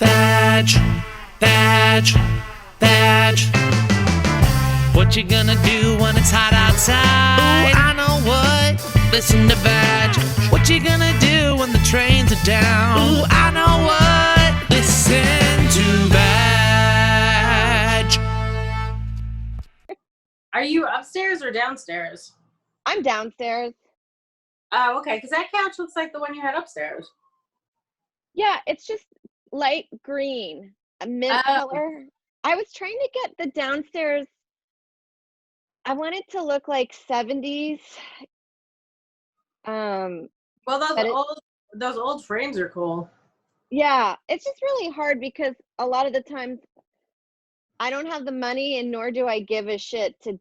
Vag, vag, vag. What you gonna do when it's hot outside? Ooh, I know what. Listen to Vag. What you gonna do when the trains are down? Ooh, I know what. Listen to Vag. Are you upstairs or downstairs? I'm downstairs. Oh, okay, because that couch looks like the one you had upstairs. Yeah, it's just light green, a mint color. I was trying to get the downstairs. I want it to look like 70s. Well, those old frames are cool. Yeah, it's just really hard because a lot of the times I don't have the money and nor do I give a shit to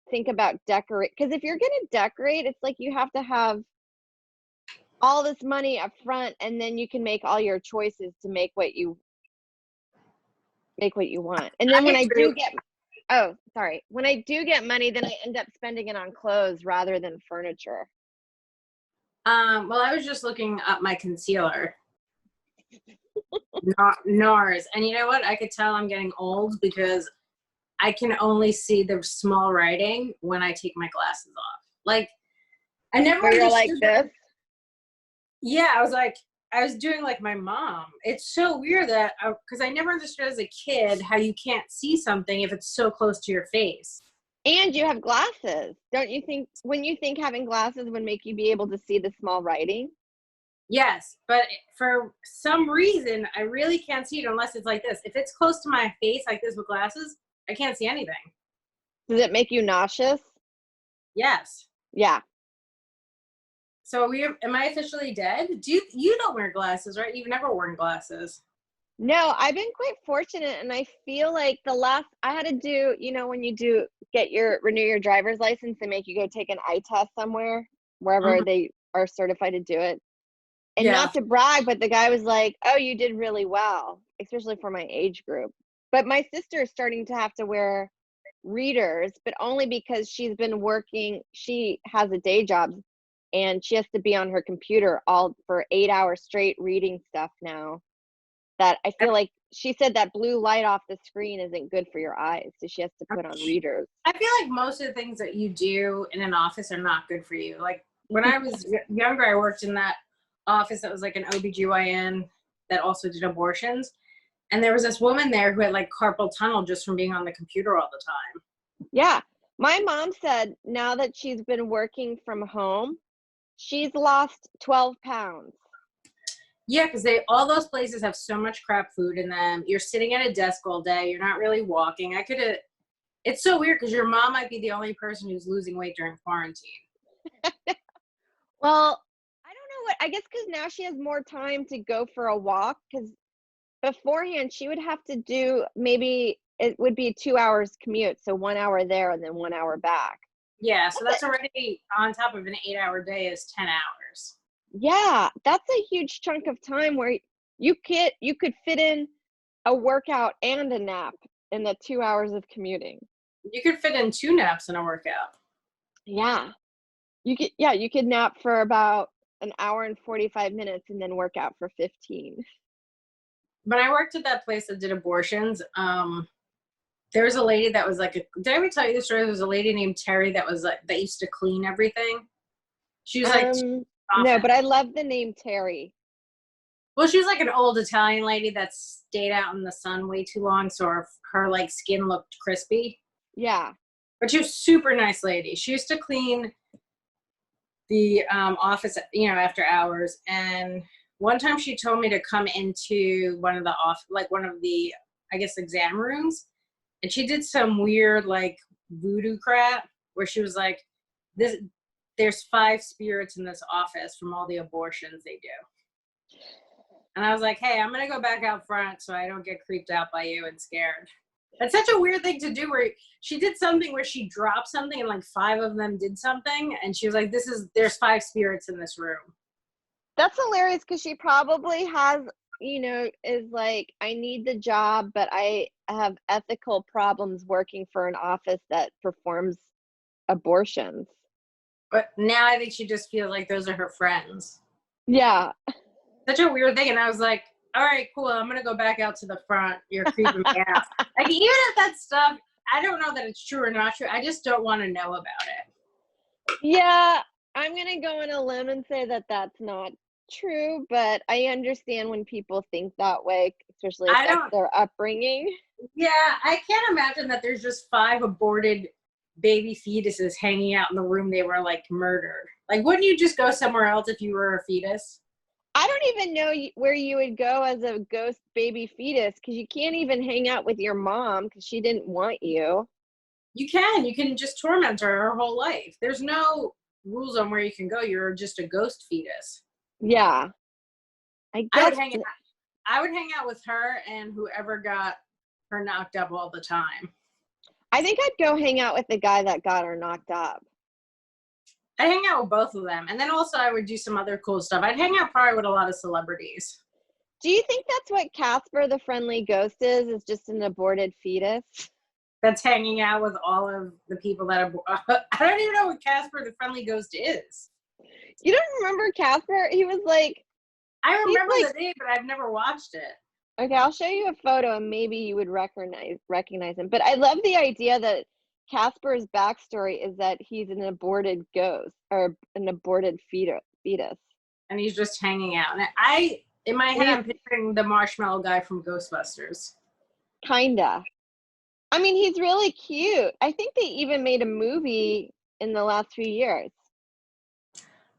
think about decorate. Because if you're gonna decorate, it's like you have to have all this money up front and then you can make all your choices to make what you want. And then when I do get money, then I end up spending it on clothes rather than furniture. Well, I was just looking up my concealer. NARS. And you know what? I could tell I'm getting old because I can only see the small writing when I take my glasses off. Like, I never understood like this. Yeah, I was doing like my mom. It's so weird that, because I never understood as a kid how you can't see something if it's so close to your face. And you have glasses. Don't you think, when you think having glasses would make you be able to see the small writing? Yes, but for some reason, I really can't see it unless it's like this. If it's close to my face like this with glasses, I can't see anything. Does it make you nauseous? Yes. Yeah. So am I officially dead? You don't wear glasses, right? You've never worn glasses. No, I've been quite fortunate, and I feel like I had to do, when you renew your driver's license, they make you go take an eye test somewhere, wherever they are certified to do it. And not to brag, but the guy was like, "Oh, you did really well," especially for my age group. But my sister is starting to have to wear readers, but only because she's been working. She has a day job, and she has to be on her computer all for 8 hours straight reading stuff now. That I feel like she said that blue light off the screen isn't good for your eyes, so she has to put on readers. I feel like most of the things that you do in an office are not good for you. Like when I was younger, I worked in that office that was like an OBGYN that also did abortions. And there was this woman there who had like carpal tunnel just from being on the computer all the time. Yeah. My mom said now that she's been working from home, she's lost 12 pounds. Yeah, because all those places have so much crap food in them. You're sitting at a desk all day. You're not really walking. It's so weird because your mom might be the only person who's losing weight during quarantine. Well, I don't know I guess because now she has more time to go for a walk, because beforehand she would have to do, maybe it would be 2 hours commute. So 1 hour there and then 1 hour back. Yeah, so that's already on top of an 8-hour day is 10 hours. Yeah, that's a huge chunk of time where you could fit in a workout and a nap in the 2 hours of commuting. You could fit in 2 naps in a workout. Yeah. You could nap for about an hour and 45 minutes and then work out for 15. When I worked at that place that did abortions, there was a lady that was like, did I ever tell you the story? There was a lady named Terry that was like, that used to clean everything. She was like, no, but I love the name Terry. Well, she was like an old Italian lady that stayed out in the sun way too long, so her like skin looked crispy. Yeah. But she was a super nice lady. She used to clean the office, after hours. And one time she told me to come into one of the I guess, exam rooms. And she did some weird, like, voodoo crap where she was like, there's 5 spirits in this office from all the abortions they do. And I was like, hey, I'm going to go back out front so I don't get creeped out by you and scared. That's such a weird thing to do, where she did something where she dropped something and like 5 of them did something. And she was like, there's 5 spirits in this room. That's hilarious because she probably has, is like, I need the job, but I have ethical problems working for an office that performs abortions. But now I think she just feels like those are her friends. Yeah. Such a weird thing. And I was like, all right, cool. I'm going to go back out to the front. You're creeping me out. Like, even if that stuff, I don't know that it's true or not true. I just don't want to know about it. Yeah, I'm going to go on a limb and say that that's not true, but I understand when people think that way, especially if that's their upbringing. Yeah, I can't imagine that there's just 5 aborted baby fetuses hanging out in the room they were, like, murdered. Like, wouldn't you just go somewhere else if you were a fetus? I don't even know where you would go as a ghost baby fetus, because you can't even hang out with your mom because she didn't want you. You can just torment her whole life. There's no rules on where you can go. You're just a ghost fetus. Yeah. I guess I would hang out with her and whoever got her knocked up all the time. I think I'd go hang out with the guy that got her knocked up. I hang out with both of them. And then also I would do some other cool stuff. I'd hang out probably with a lot of celebrities. Do you think that's what Casper the Friendly Ghost is just an aborted fetus? That's hanging out with all of the people that I don't even know what Casper the Friendly Ghost is. You don't remember Casper? He was like... I remember the name, but I've never watched it. Okay, I'll show you a photo and maybe you would recognize him. But I love the idea that Casper's backstory is that he's an aborted ghost or an aborted fetus. And he's just hanging out. And in my head, I'm picturing the marshmallow guy from Ghostbusters. Kinda. I mean, he's really cute. I think they even made a movie in the last few years.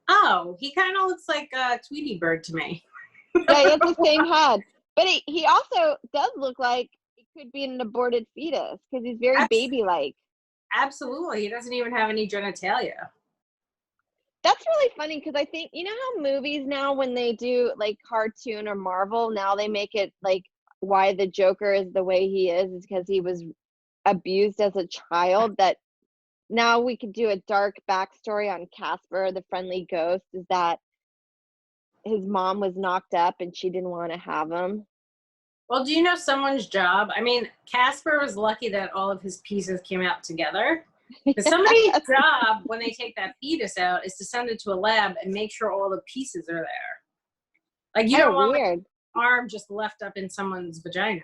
Oh, he kind of looks like Tweety Bird to me. Yeah, he has the same head. But he also does look like he could be an aborted fetus because he's very baby-like. Absolutely. He doesn't even have any genitalia. That's really funny because I think, you know how movies now, when they do like cartoon or Marvel, now they make it like why the Joker is the way he is because he was abused as a child, that now we could do a dark backstory on Casper the Friendly Ghost, is that his mom was knocked up and she didn't want to have him. Well, do you know someone's job? I mean, Casper was lucky that all of his pieces came out together. Because somebody's job when they take that fetus out is to send it to a lab and make sure all the pieces are there. Like, you don't want like, an arm just left up in someone's vagina.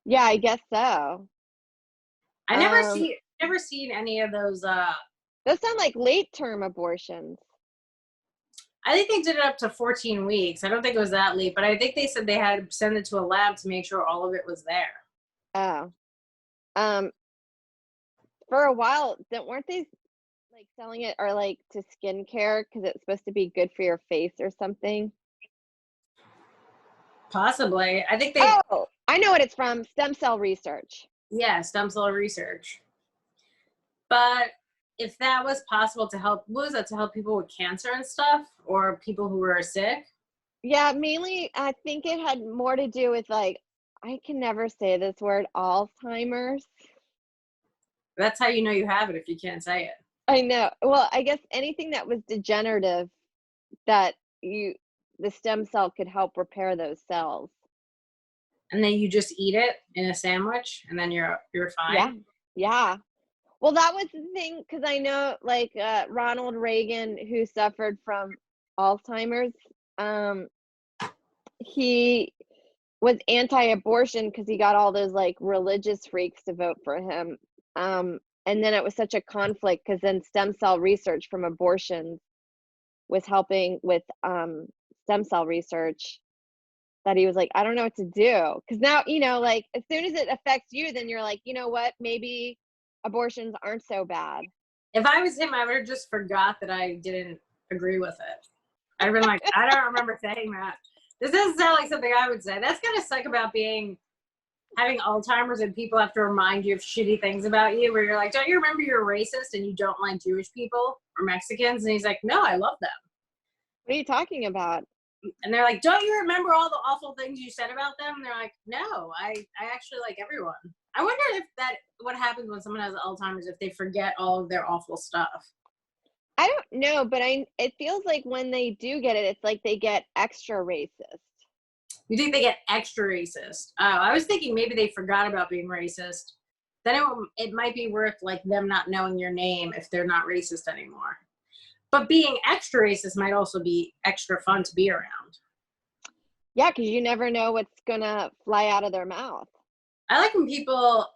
Yeah, I guess so. I never seen any of those. Those sound like late-term abortions. I think they did it up to 14 weeks. I don't think it was that late, but I think they said they had to send it to a lab to make sure all of it was there. Oh. For a while, weren't they like selling it or like to skincare because it's supposed to be good for your face or something? Possibly. I think they. Oh, I know what it's from. Stem cell research. Yeah, stem cell research. But if that was possible to help, what was that, to help people with cancer and stuff or people who were sick? Yeah, mainly I think it had more to do with like, I can never say this word, Alzheimer's. That's how you know you have it if you can't say it. I know. Well, I guess anything that was degenerative, that the stem cell could help repair those cells. And then you just eat it in a sandwich and then you're fine. Yeah. Well, that was the thing, because I know like Ronald Reagan, who suffered from Alzheimer's, he was anti-abortion because he got all those like religious freaks to vote for him. And then it was such a conflict because then stem cell research from abortions was helping with stem cell research, that he was like, I don't know what to do. Because now, you know, like as soon as it affects you, then you're like, you know what, maybe abortions aren't so bad. If I was him, I would have just forgot that I didn't agree with it. I'd have been like, I don't remember saying that. This doesn't sound like something I would say. That's kind of suck about having Alzheimer's and people have to remind you of shitty things about you, where you're like, don't you remember you're racist and you don't like Jewish people or Mexicans? And he's like, no, I love them. What are you talking about? And they're like, don't you remember all the awful things you said about them? And they're like, no, I actually like everyone. I wonder if what happens when someone has Alzheimer's, if they forget all of their awful stuff. I don't know, but it feels like when they do get it, it's like they get extra racist. You think they get extra racist? Oh, I was thinking maybe they forgot about being racist. Then it might be worth like them not knowing your name if they're not racist anymore. But being extra racist might also be extra fun to be around. Yeah, because you never know what's gonna fly out of their mouth. I like when people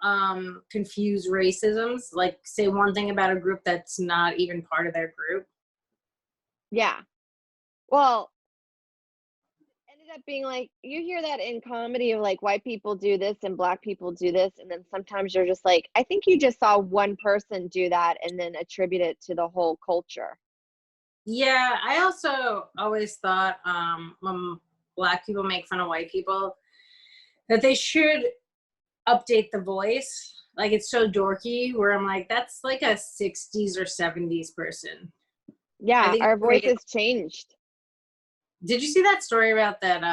confuse racisms, like say one thing about a group that's not even part of their group. Yeah. Well, ended up being like you hear that in comedy of like white people do this and black people do this, and then sometimes you're just like, I think you just saw one person do that and then attribute it to the whole culture. Yeah, I also always thought when black people make fun of white people that they should update the voice. Like it's so dorky where I'm like, that's like a 60s or 70s person. I Yeah, think our make it, voices changed. did you see that story about that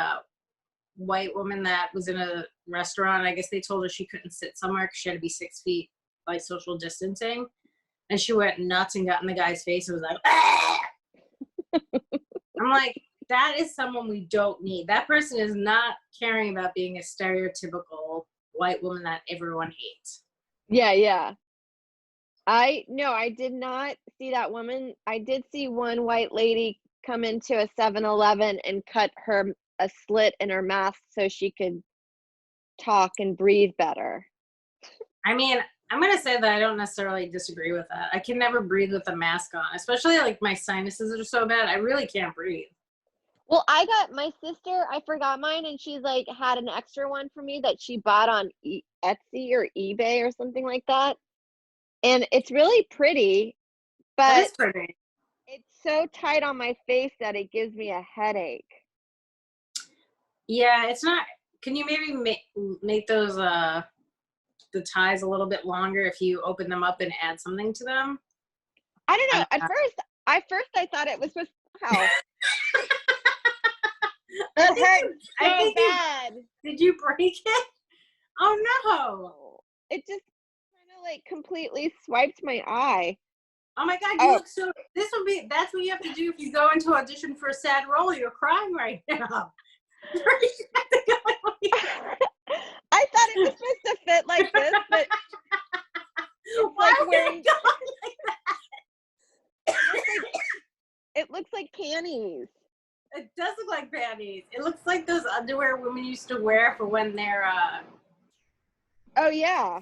white woman that was in a restaurant? I guess they told her she couldn't sit somewhere because she had to be 6 feet by social distancing. And she went nuts and got in the guy's face and was like, ah! I'm like, that is someone we don't need. That person is not caring about being a stereotypical white woman that everyone hates. Yeah, yeah. I did not see that woman. I did see one white lady come into a 7-Eleven and cut her a slit in her mask so she could talk and breathe better. I mean, I'm going to say that I don't necessarily disagree with that. I can never breathe with a mask on, especially like my sinuses are so bad. I really can't breathe. Well, I got my sister, I forgot mine, and she's like had an extra one for me that she bought on Etsy or eBay or something like that. And it's really pretty, That but is pretty. it's so tight on my face that it gives me a headache. Yeah, it's not. Can you maybe make those the ties a little bit longer if you open them up and add something to them? I don't I know. don't At know. first I thought it was supposed to help. I It think hurt I so think bad. did you break it? Oh no. It just kind of like completely swiped my eye. Oh my god, you Oh, look so that's what you have to do if you go into audition for a sad role. You're crying right now. You have to go in like- I thought it was supposed to fit like this, but it's Why like would wearing. it go like that? It looks like panties. It does look like panties. It looks like those underwear women used to wear for when they're Oh yeah.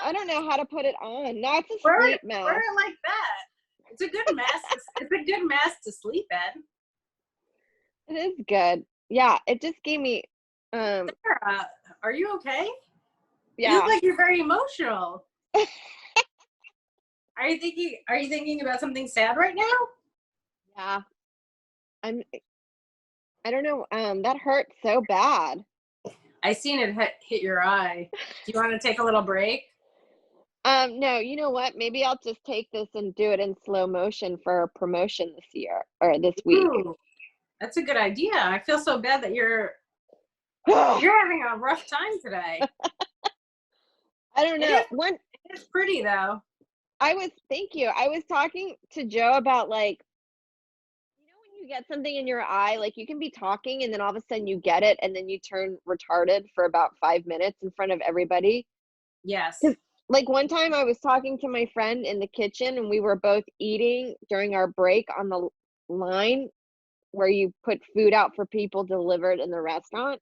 I don't know how to put it on. Now it's a wear sleep it mask. like that. It's a good mask. It's a good mask to sleep in. It is good. Yeah, it just gave me Sarah, are you okay? You look yeah. like you're very emotional. Are you thinking about something sad right now? Yeah. I'm I don't know. That hurt so bad. I seen it hit your eye. Do you want to take a little break? No, you know what? Maybe I'll just take this and do it in slow motion for a promotion this year or this week. Ooh, that's a good idea. I feel so bad that you're having a rough time today. I don't It know. is it is pretty though. Thank you. I was talking to Joe about like, you know, when you get something in your eye, like you can be talking and then all of a sudden you get it and then you turn retarded for about 5 minutes in front of everybody. Yes. 'Cause, like one time I was talking to my friend in the kitchen and we were both eating during our break on the line where you put food out for people delivered in the restaurant.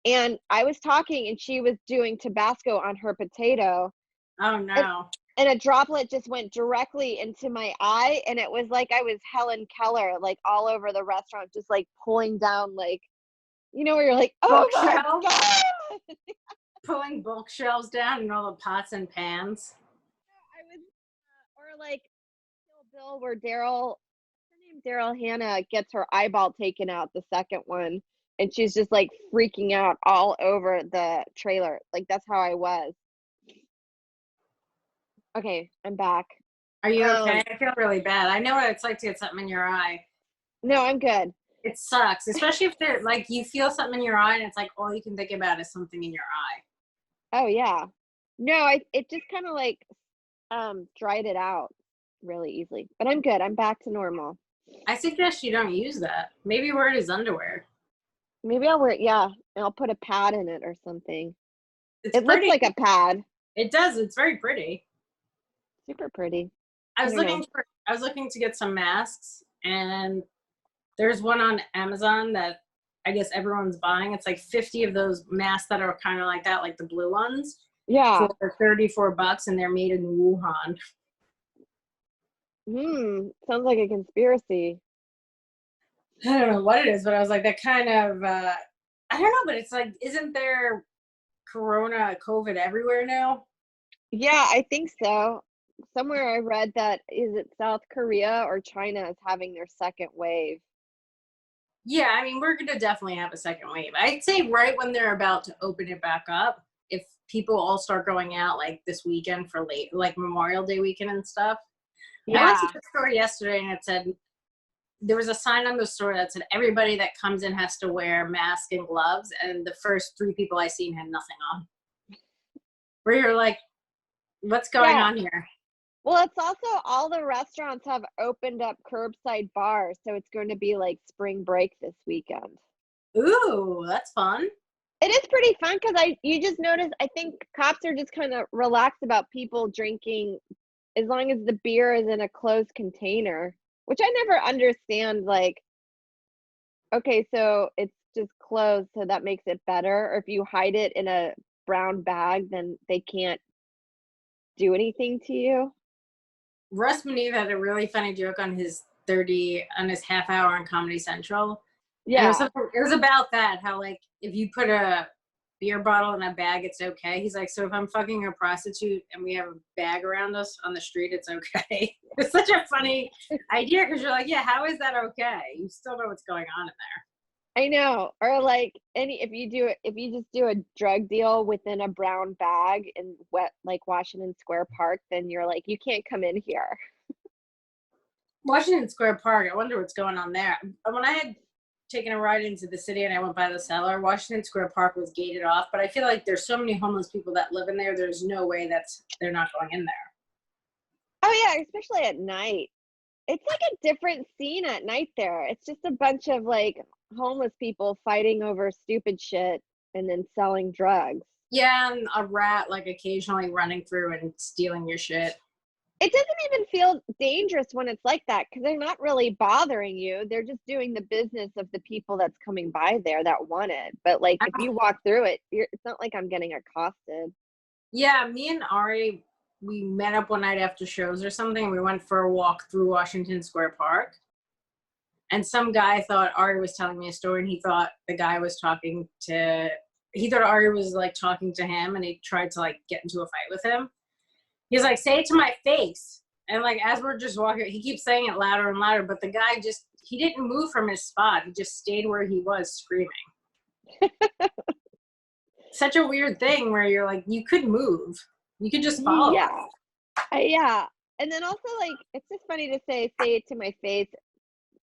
And I was talking and she was doing Tabasco on her potato Oh and no. a droplet just went directly into my eye and it was like I was Helen Keller like all over the restaurant just like pulling down like you know where you're like, "Oh my Bookshelves. god." Pulling bookshelves down and all the pots and pans. I was or like Kill Bill where Daryl her name Daryl Hannah gets her eyeball taken out the second one and she's just like freaking out all over the trailer. Like that's how I was. Okay, I'm back. Are you okay? Um, I feel really bad. I know what it's like to get something in your eye. no, I'm good. It sucks, especially if they're like you feel something in your eye and it's like all you can think about is something in your eye. Oh yeah. No, it just kind of like dried it out really easily. But I'm good. I'm back to normal. I suggest you don't use that. Maybe wear it as underwear. Maybe I'll wear yeah, and I'll put a pad in it or something. It's It looks pretty. like a pad. It does. It's very pretty. Super pretty. I I was don't know. looking to get some masks and There's one on Amazon that I guess everyone's buying. It's like 50 of those masks that are kind of like that, like the blue ones, Yeah. for $34, and they're made in Wuhan. Sounds like a conspiracy. I don't know what it is, but I was like, that kind of, I don't know, but it's like, isn't there COVID everywhere now? Yeah, I think so. Somewhere I read that is it South Korea or China is having their second wave. Yeah, I mean, we're going to definitely have a second wave. I'd say right when they're about to open it back up, if people all start going out like this weekend for like Memorial Day weekend and stuff. I went Yeah. to the store yesterday and it said, there was a sign on the store that said everybody that comes in has to wear mask and gloves. And the first 3 people I seen had nothing on. Where you're like, what's going Yeah. on here? Well, it's also all the restaurants have opened up curbside bars, so it's going to be like spring break this weekend. Ooh, that's fun. It is pretty fun because you just notice I think cops are just kind of relaxed about people drinking as long as the beer is in a closed container, which I never understand. Like, okay, so it's just closed, so that makes it better. Or if you hide it in a brown bag, then they can't do anything to you. Russ Maneve had a really funny joke on his half hour on Comedy Central. And Yeah. it was about that, how like if you put a beer bottle in a bag, it's okay. He's like, so if I'm fucking a prostitute and we have a bag around us on the street, it's okay. It's such a funny idea because you're like, yeah, how is that okay? You still know what's going on in there. I know. Or like if you just do a drug deal within a brown bag in like Washington Square Park, then you're like, you can't come in here. Washington Square Park, I wonder what's going on there. When I had taken a ride into the city and I went by the cellar, Washington Square Park was gated off, but I feel like there's so many homeless people that live in there, there's no way they're not going in there. Oh yeah, especially at night. It's like a different scene at night there. It's just a bunch of like homeless people fighting over stupid shit and then selling drugs. Yeah, and a rat like occasionally running through and stealing your shit. It doesn't even feel dangerous when it's like that because they're not really bothering you. They're just doing the business of the people that's coming by there that want it. But like if you walk through it, it's not like I'm getting accosted. Yeah, me and Ari, we met up one night after shows or something. We went for a walk through Washington Square Park. And some guy thought Ari was telling me a story and he thought the guy was he thought Ari was like talking to him and he tried to like get into a fight with him. He's like, say it to my face. And like, as we're just walking, he keeps saying it louder and louder, but the guy he didn't move from his spot. He just stayed where he was screaming. Such a weird thing where you're like, you could move. You could just follow. Yeah. Yeah. And then also like, it's just funny to say it to my face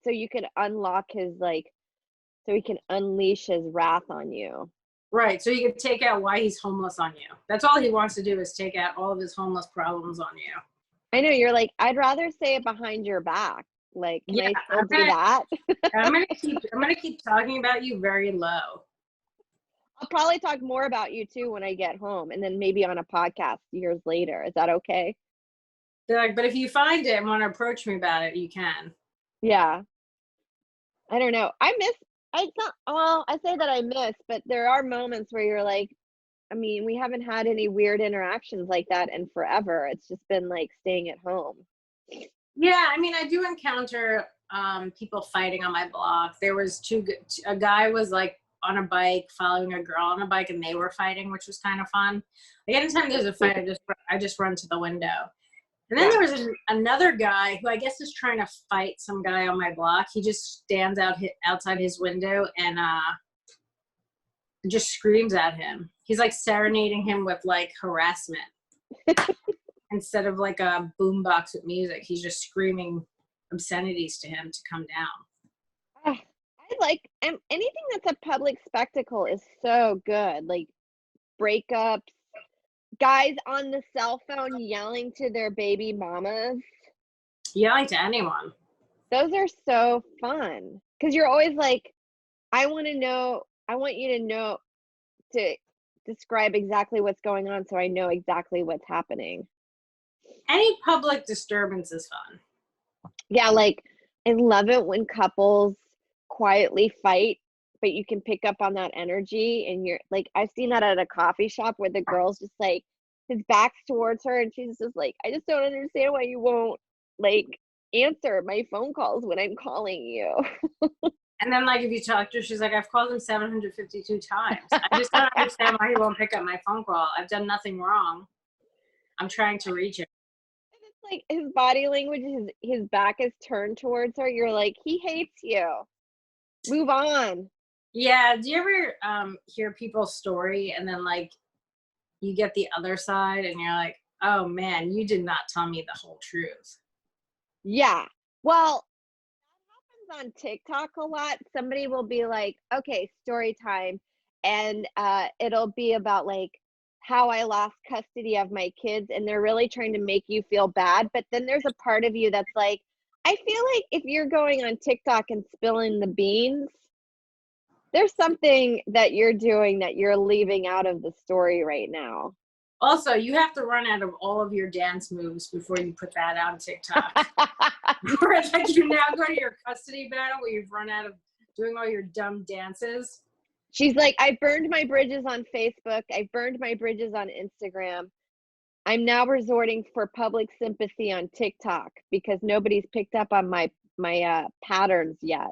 so you can unlock so he can unleash his wrath on you. Right, so you could take out why he's homeless on you. That's all he wants to do is take out all of his homeless problems on you. I know, you're like, I'd rather say it behind your back. Like, can I still do that? I'm gonna keep talking about you very low. I'll probably talk more about you too when I get home and then maybe on a podcast years later. Is that okay? They're like, but if you find it and want to approach me about it, you can. Yeah. I don't know. I say that I miss, but there are moments where you're like, I mean, we haven't had any weird interactions like that in forever. It's just been like staying at home. Yeah, I mean, I do encounter people fighting on my block. There was a guy was like on a bike following a girl on a bike and they were fighting, which was kind of fun. Like anytime there's a fight, I just run to the window. And then there was another guy who I guess is trying to fight some guy on my block. He just stands outside his window and just screams at him. He's like serenading him with like harassment. Instead of like a boombox with music, he's just screaming obscenities to him to come down. I like anything that's a public spectacle is so good. Like breakups, guys on the cell phone yelling to their baby mamas. Yelling to anyone. Those are so fun because you're always like, I want you to know to describe exactly what's going on so I know exactly what's happening. Any public disturbance is fun. Yeah, like I love it when couples quietly fight, but you can pick up on that energy, and you're like, I've seen that at a coffee shop where the girl's just like, his back's towards her, and she's just like, I just don't understand why you won't like answer my phone calls when I'm calling you. And then, like, if you talk to her, she's like, I've called him 752 times. I just don't understand why he won't pick up my phone call. I've done nothing wrong. I'm trying to reach him. And it's like his body language, his back is turned towards her. You're like, he hates you. Move on. Yeah. Do you ever hear people's story and then, like, you get the other side and you're like, oh, man, you did not tell me the whole truth. Yeah. Well, that happens on TikTok a lot. Somebody will be like, okay, story time. And it'll be about like how I lost custody of my kids. And they're really trying to make you feel bad. But then there's a part of you that's like, I feel like if you're going on TikTok and spilling the beans, there's something that you're doing that you're leaving out of the story right now. Also, you have to run out of all of your dance moves before you put that on TikTok. Whereas, like, you now go to your custody battle where you've run out of doing all your dumb dances. She's like, I burned my bridges on Facebook. I burned my bridges on Instagram. I'm now resorting for public sympathy on TikTok because nobody's picked up on my patterns yet.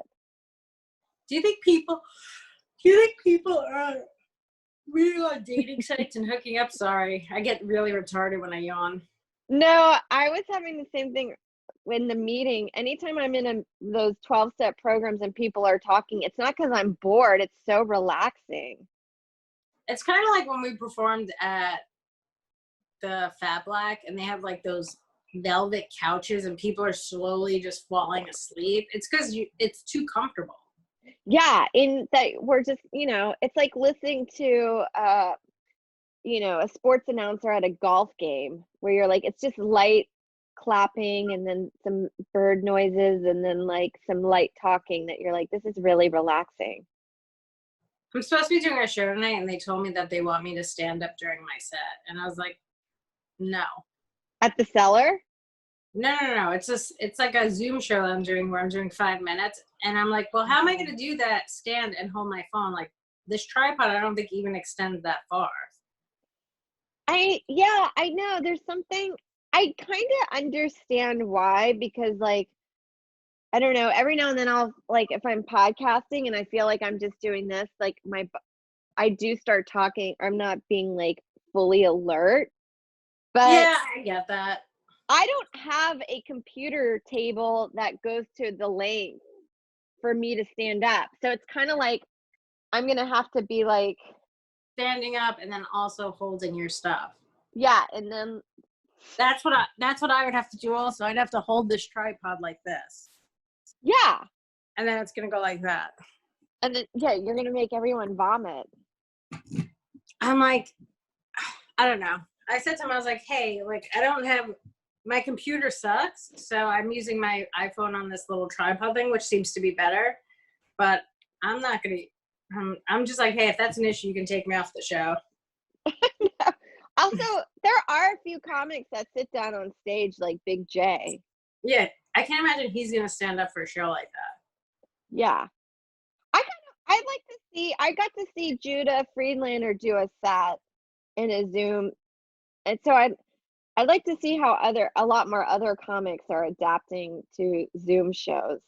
Do you think people are really on dating sites and hooking up? Sorry, I get really retarded when I yawn. No, I was having the same thing in the meeting. Anytime I'm in those 12-step programs and people are talking, it's not because I'm bored. It's so relaxing. It's kind of like when we performed at the Fat Black and they have like those velvet couches and people are slowly just falling asleep. It's because it's too comfortable. Yeah, in that we're just, it's like listening to a sports announcer at a golf game where you're like, it's just light clapping and then some bird noises and then like some light talking that you're like, this is really relaxing. I'm supposed to be doing a show tonight and they told me that they want me to stand up during my set. And I was like, no. At the Cellar? No. It's like a Zoom show that I'm doing where I'm doing 5 minutes. And I'm like, well, how am I going to do that? Stand and hold my phone? Like this tripod, I don't think even extends that far. I know. There's something, I kind of understand why, because like, I don't know, every now and then I'll like, if I'm podcasting and I feel like I'm just doing this, like I do start talking. I'm not being like fully alert, but yeah, I get that. I don't have a computer table that goes to the length for me to stand up. So it's kind of like, I'm going to have to be like standing up and then also holding your stuff. Yeah. And then that's what I would have to do also. I'd have to hold this tripod like this. Yeah. And then it's going to go like that. And then, yeah, you're going to make everyone vomit. I'm like, I don't know. I said to him, I was like, hey, like, I don't have, my computer sucks. So I'm using my iPhone on this little tripod thing, which seems to be better. But I'm not going to, I'm just like, hey, if that's an issue, you can take me off the show. Also, there are a few comics that sit down on stage like Big J. Yeah. I can't imagine he's going to stand up for a show like that. Yeah. I got to see Judah Friedlander do a set in a Zoom. And so I'd like to see how a lot more other comics are adapting to Zoom shows.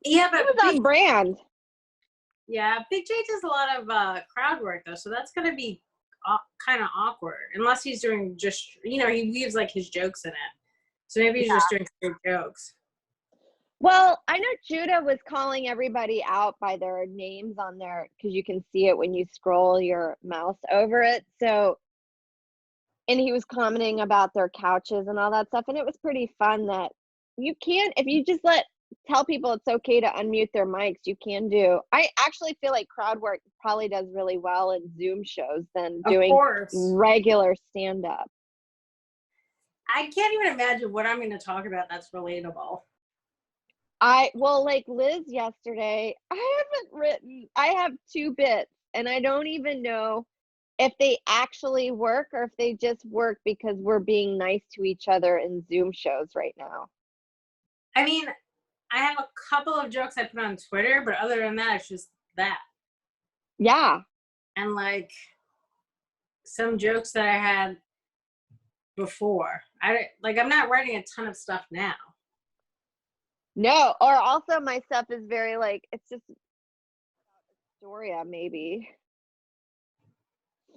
Yeah, but it was on brand. Yeah, Big J does a lot of crowd work though, so that's gonna be kind of awkward unless he's doing just he weaves like his jokes in it. So maybe he's just doing straight jokes. Well, I know Judah was calling everybody out by their names on there because you can see it when you scroll your mouse over it. So, and he was commenting about their couches and all that stuff. And it was pretty fun that you can, if you just tell people it's okay to unmute their mics, you can do. I actually feel like crowd work probably does really well in Zoom shows than doing regular stand-up. I can't even imagine what I'm going to talk about that's relatable. Like Liz yesterday, I have 2 bits and I don't even know if they actually work or if they just work because we're being nice to each other in Zoom shows right now. I mean, I have a couple of jokes I put on Twitter, but other than that, it's just that. Yeah. And like some jokes that I had before. I'm not writing a ton of stuff now. No, or also my stuff is very like it's just Astoria maybe.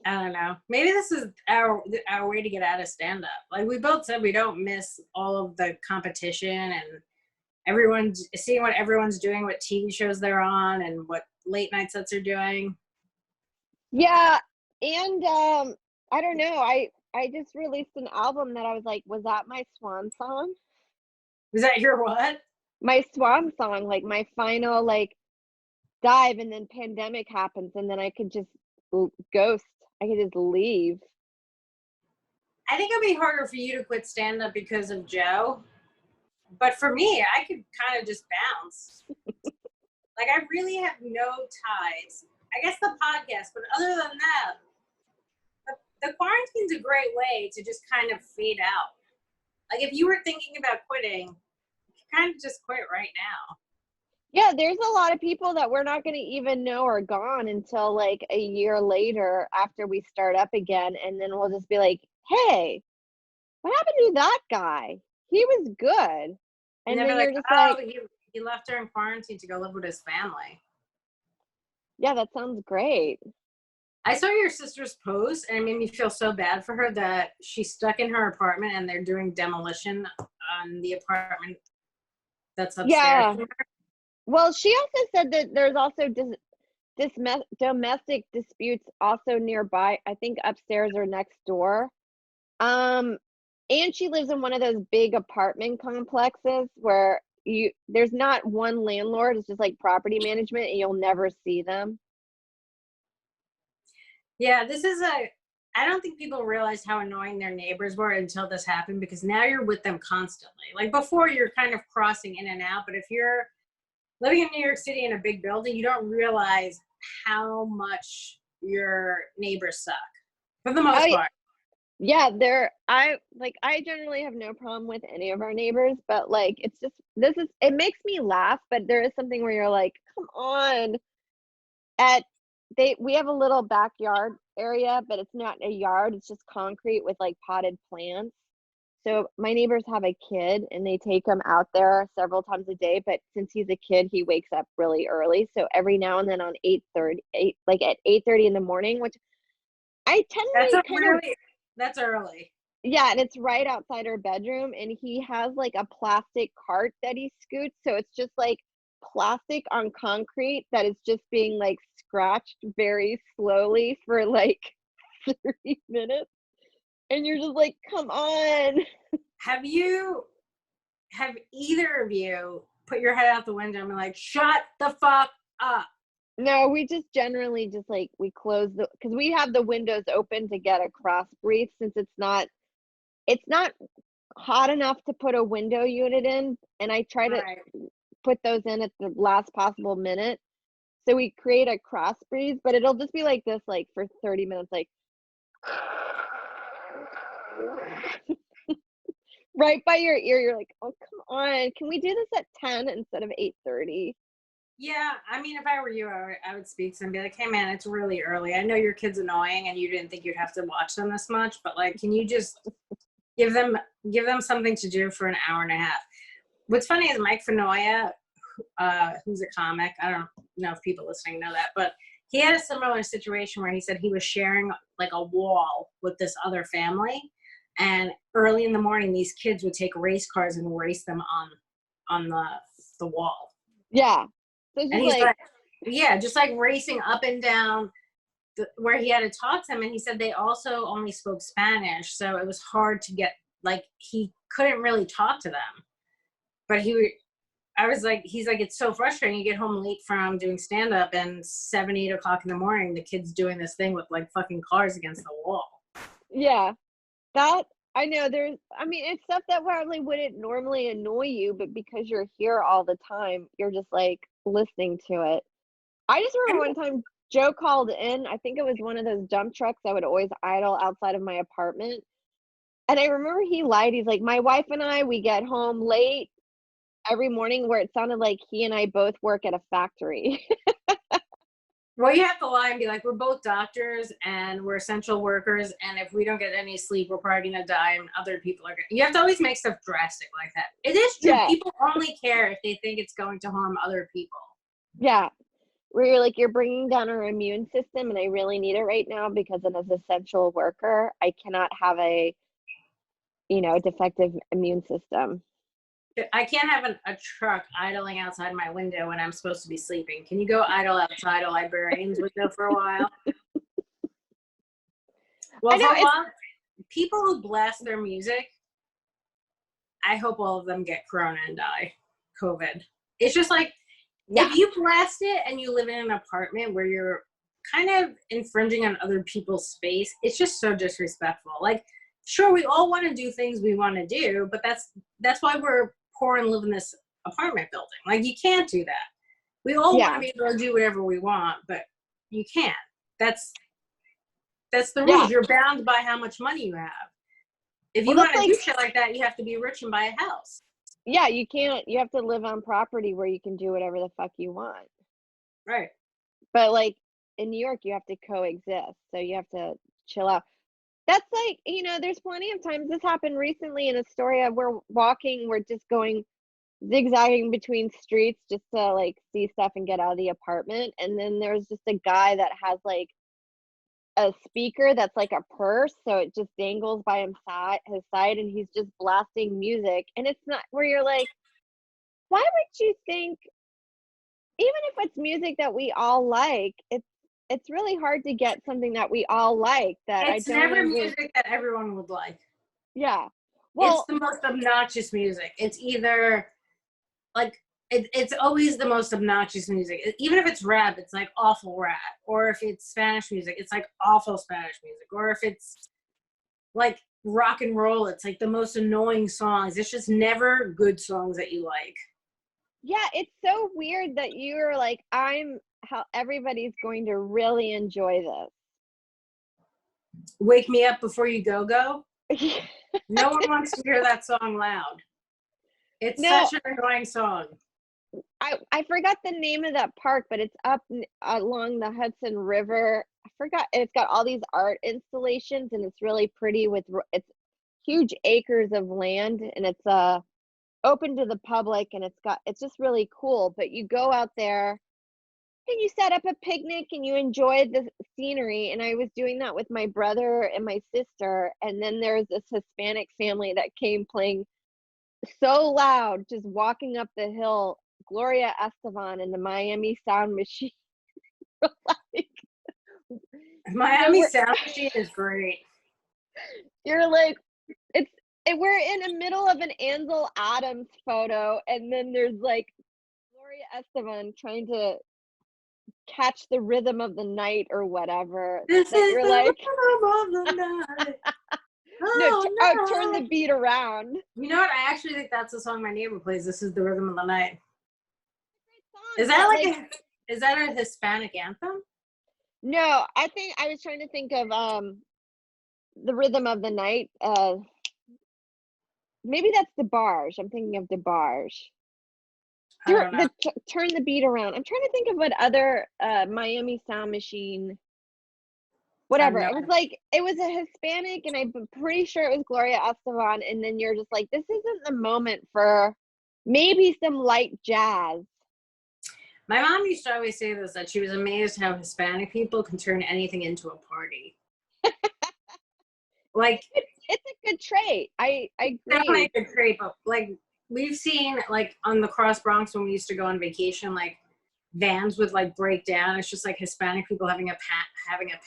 I don't know. Maybe this is our way to get out of stand up. Like we both said, we don't miss all of the competition and everyone's seeing what everyone's doing, what TV shows they're on, and what late night sets are doing. Yeah, and I don't know. I just released an album that I was like, was that my swan song? Was that your what? My swan song, like my final like dive, and then pandemic happens, and then I could just ghost. I could just leave. I think it'd be harder for you to quit stand up because of Joe. But for me, I could kind of just bounce. Like I really have no ties. I guess the podcast, but other than that, the quarantine's a great way to just kind of fade out. Like if you were thinking about quitting, you can kind of just quit right now. Yeah, there's a lot of people that we're not going to even know are gone until like a year later after we start up again, and then we'll just be like, "Hey, what happened to that guy? He was good." And they'll then be you're like, just oh, like, he left during quarantine to go live with his family. "Yeah, that sounds great." I saw your sister's post and it made me feel so bad for her that she's stuck in her apartment and they're doing demolition on the apartment that's upstairs. Yeah. Well, she also said that there's also domestic disputes also nearby. I think upstairs or next door. And she lives in one of those big apartment complexes where there's not one landlord, it's just like property management and you'll never see them. Yeah, I don't think people realized how annoying their neighbors were until this happened because now you're with them constantly. Like before, you're kind of crossing in and out, but if you're living in New York City in a big building, you don't realize how much your neighbors suck for the most part. Yeah, I generally have no problem with any of our neighbors, but like it's just it makes me laugh, but there is something where you're like, come on. We have a little backyard area, but it's not a yard, it's just concrete with like potted plants. So my neighbors have a kid and they take him out there several times a day, but since he's a kid, he wakes up really early. So every now and then on 8:30, like at 8:30 in the morning, which I tend that's early. Yeah, and it's right outside our bedroom, and he has like a plastic cart that he scoots, so it's just like plastic on concrete that is just being like scratched very slowly for like 30 minutes. And you're just like, come on. Have either of you put your head out the window and be like, shut the fuck up? No, we just generally just like we close because we have the windows open to get a cross breeze since it's not hot enough to put a window unit in, and I try to put those in at the last possible minute. So we create a cross breeze, but it'll just be like this like for 30 minutes like right by your ear. You're like, "Oh, come on. Can we do this at 10 instead of 8:30?" Yeah, I mean, if I were you, I would speak to them and be like, hey, man, it's really early. I know your kid's annoying and you didn't think you'd have to watch them this much, but like, can you just give them something to do for an hour and a half? What's funny is Mike Fenoya, who's a comic, I don't know if people listening know that, but he had a similar situation where he said he was sharing like a wall with this other family. And early in the morning, these kids would take race cars and race them on the wall. Yeah. So and he's like, yeah, just like racing up and down where he had to talk to them. And he said they also only spoke Spanish. So it was hard to get, like, he couldn't really talk to them. But he's like, it's so frustrating. You get home late from doing stand-up and 7, 8 o'clock in the morning, the kid's doing this thing with like fucking cars against the wall. Yeah. That, I know it's stuff that probably wouldn't normally annoy you, but because you're here all the time, you're just like listening to it. I just remember one time Joe called in, I think it was one of those dump trucks that would always idle outside of my apartment. And I remember he lied. He's like, my wife and I, we get home late every morning where it sounded like he and I both work at a factory. Well, you have to lie and be like, we're both doctors and we're essential workers, and if we don't get any sleep, we're probably gonna die, and other people are gonna. You have to always make stuff drastic like that. It is true. Yeah. People only care if they think it's going to harm other people. Yeah. Where you're like, you're bringing down our immune system, and I really need it right now because as an essential worker, I cannot have a, defective immune system. I can't have a truck idling outside my window when I'm supposed to be sleeping. Can you go idle outside a librarian's window for a while? Well, for a while, people who blast their music, I hope all of them get corona and die. COVID. It's just like, Yeah. if you blast it and you live in an apartment where you're kind of infringing on other people's space, it's just so disrespectful. Like, sure, we all want to do things we want to do, but that's why we're poor and live in this apartment building. Like, you can't do that. We all want to be able to do whatever we want, but you can't. That's the rules. You're bound by how much money you have. If you want to do shit like that, you have to be rich and buy a house. Yeah, you can't. You have to live on property where you can do whatever the fuck you want. Right. But like in New York, you have to coexist, so you have to chill out. That's like, there's plenty of times. This happened recently in a story of we're just going zigzagging between streets just to like see stuff and get out of the apartment. And then there's just a guy that has like a speaker that's like a purse, so it just dangles by his side, and he's just blasting music. And it's not where you're like, why would you think, even if it's music that we all like, it's really hard to get something that we all like that it's never music that everyone would like. Yeah. Well, it's the most obnoxious music. It's either like it's always the most obnoxious music. Even if it's rap, it's like awful rap. Or if it's Spanish music, it's like awful Spanish music. Or if it's like rock and roll, it's like the most annoying songs. It's just never good songs that you like. Yeah, it's so weird that you're like, how everybody's going to really enjoy this. Wake Me Up Before You Go Go. No one wants to hear that song loud. It's such an annoying song. I forgot the name of that park, but it's up along the Hudson River. I forgot. It's got all these art installations, and it's really pretty. It's huge acres of land, and it's open to the public, and it's just really cool. But you go out there and you set up a picnic and you enjoy the scenery. And I was doing that with my brother and my sister. And then there's this Hispanic family that came playing so loud, just walking up the hill, Gloria Estefan and the Miami Sound Machine. Miami Sound Machine is great. You're like, we're in the middle of an Ansel Adams photo, and then there's like Gloria Estefan trying to catch the rhythm of the night or whatever. This is you're the like, rhythm of the night. Turn the beat around. You know what? I actually think that's the song my neighbor plays. This is the rhythm of the night. Song, is that is that a Hispanic anthem? No, I think I was trying to think of the rhythm of the night. Maybe that's DeBarge. I'm thinking of DeBarge. Turn the beat around. I'm trying to think of what other Miami Sound Machine. Whatever. It was a Hispanic, and I'm pretty sure it was Gloria Estefan. And then you're just like, this isn't the moment for maybe some light jazz. My mom used to always say this, that she was amazed how Hispanic people can turn anything into a party. Like, it's a good trait. I agree. Definitely a good trait, but like we've seen like on the Cross Bronx when we used to go on vacation, like vans would like break down. It's just like Hispanic people having a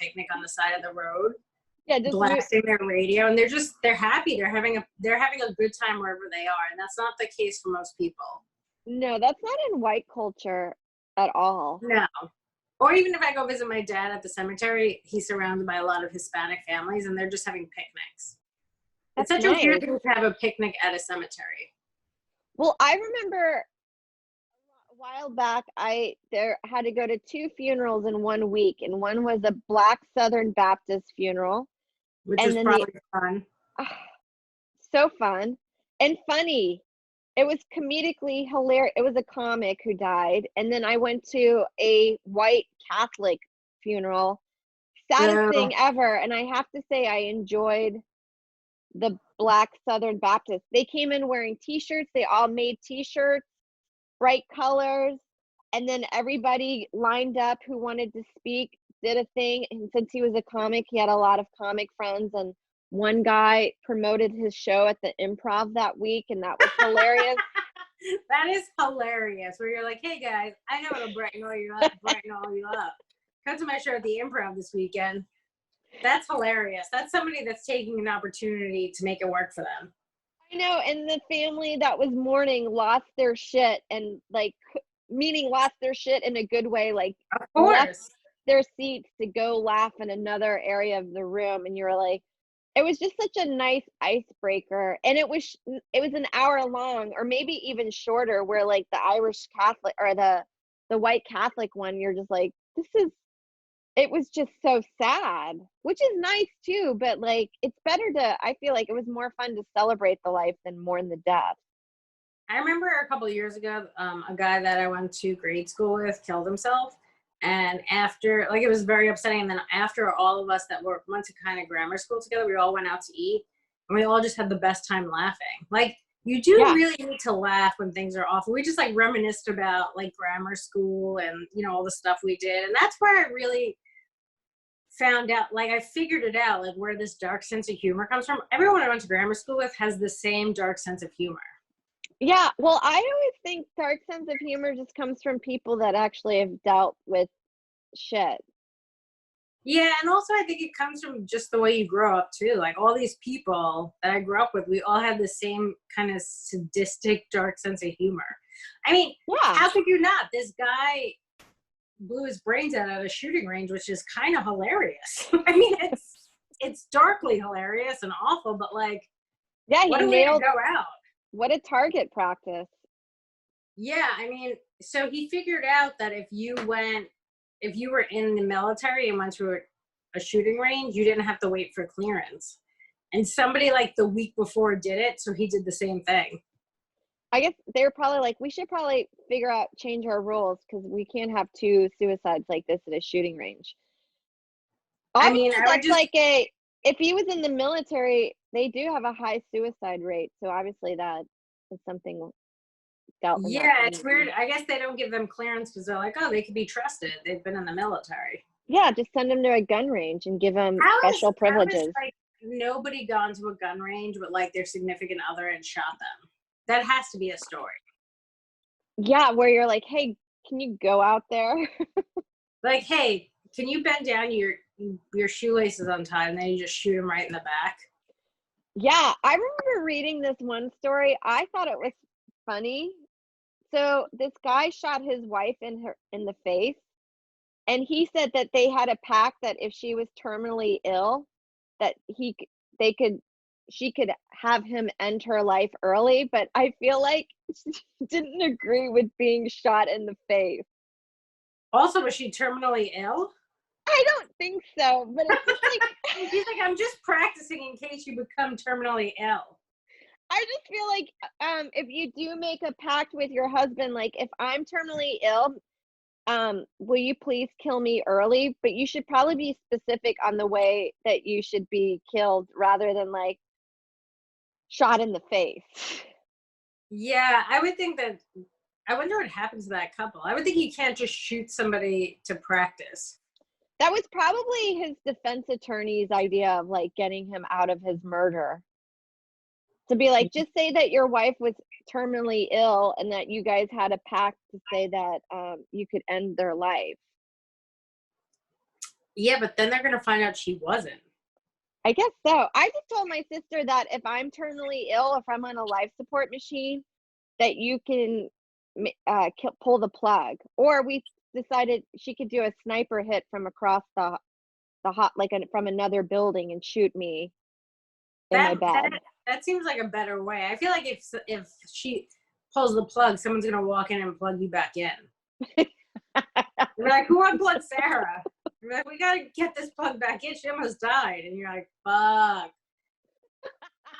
picnic on the side of the road. Yeah, just blasting their radio, and they're happy. They're having a good time wherever they are, and that's not the case for most people. No, that's not in white culture at all. No. Or even if I go visit my dad at the cemetery, he's surrounded by a lot of Hispanic families, and they're just having picnics. It's such a weird thing to have a picnic at a cemetery. Well, I remember a while back, I had to go to 2 funerals in 1 week, and one was a Black Southern Baptist funeral. Which is probably fun. So fun and funny. it was comedically hilarious. It was a comic who died, and then I went to a white Catholic funeral. Saddest So, thing ever, and I have to say I enjoyed the Black Southern Baptists. They came in wearing T-shirts. They all made T-shirts, bright colors, and then everybody lined up who wanted to speak, did a thing. And since he was a comic, he had a lot of comic friends, and one guy promoted his show at the Improv that week, and that was hilarious. that is hilarious. Where you're like, hey guys, I know it'll brighten all you up. Come to my show at the Improv this weekend. That's hilarious. That's somebody that's taking an opportunity to make it work for them. I know, and the family that was mourning lost their shit, and like, meaning lost their shit in a good way, like Of left course. their seats to go laugh in another area of the room, and you're like, it was just such a nice icebreaker, and it was an hour long, or maybe even shorter, where like the Irish Catholic or the white Catholic one, you're just like, it was just so sad, which is nice too, but like, it's better I feel like it was more fun to celebrate the life than mourn the death. I remember a couple of years ago, a guy that I went to grade school with killed himself. And after, like, it was very upsetting. And then after all of us that went to kind of grammar school together, we all went out to eat, and we all just had the best time laughing. Like, you do really need to laugh when things are awful. We just like reminisced about like grammar school and, you know, all the stuff we did. And that's where I really found out, like, I figured it out, like, where this dark sense of humor comes from. Everyone I went to grammar school with has the same dark sense of humor. Yeah, well, I always think dark sense of humor just comes from people that actually have dealt with shit. Yeah, and also I think it comes from just the way you grow up too. Like, all these people that I grew up with, we all had the same kind of sadistic, dark sense of humor. I mean, how could you not? This guy blew his brains out at a shooting range, which is kind of hilarious. I mean, it's darkly hilarious and awful, but like, yeah, what he a way to nailed. go out. What a target practice. Yeah, I mean, so he figured out that if you were in the military and went to a shooting range, you didn't have to wait for clearance. And somebody like the week before did it, so he did the same thing. I guess they're probably like, we should probably change our rules, because we can't have two suicides like this at a shooting range. Obviously, if he was in the military, they do have a high suicide rate. So obviously that is something dealt with. Yeah, it's weird. I guess they don't give them clearance because they're like, oh, they could be trusted. They've been in the military. Yeah, just send them to a gun range and give them special privileges. How is, like, nobody gone to a gun range with like their significant other and shot them? That has to be a story. Yeah, where you're like, hey, can you go out there? Like, hey, can you bend down, your shoelaces untied, and then you just shoot him right in the back? Yeah, I remember reading this one story. I thought it was funny. So this guy shot his wife in the face, and he said that they had a pact that if she was terminally ill, that she could have him end her life early. But I feel like she didn't agree with being shot in the face. Also, was she terminally ill? I don't think so, but it's just like he's like, I'm just practicing in case you become terminally ill. I just feel like if you do make a pact with your husband, like, if I'm terminally ill, will you please kill me early? But you should probably be specific on the way that you should be killed, rather than like shot in the face. Yeah, I would think that. I wonder what happens to that couple. I would think you can't just shoot somebody to practice. That was probably his defense attorney's idea of like getting him out of his murder. To be like, just say that your wife was terminally ill and that you guys had a pact to say that you could end their life. Yeah, but then they're going to find out she wasn't. I guess so. I just told my sister that if I'm terminally ill, if I'm on a life support machine, that you can pull the plug. Or we decided she could do a sniper hit from across the from another building and shoot me in my bed. That seems like a better way. I feel like if she pulls the plug, someone's gonna walk in and plug you back in. You're like, who unplugged Sarah? You're like, we gotta get this plug back in. She almost died. And you're like, fuck.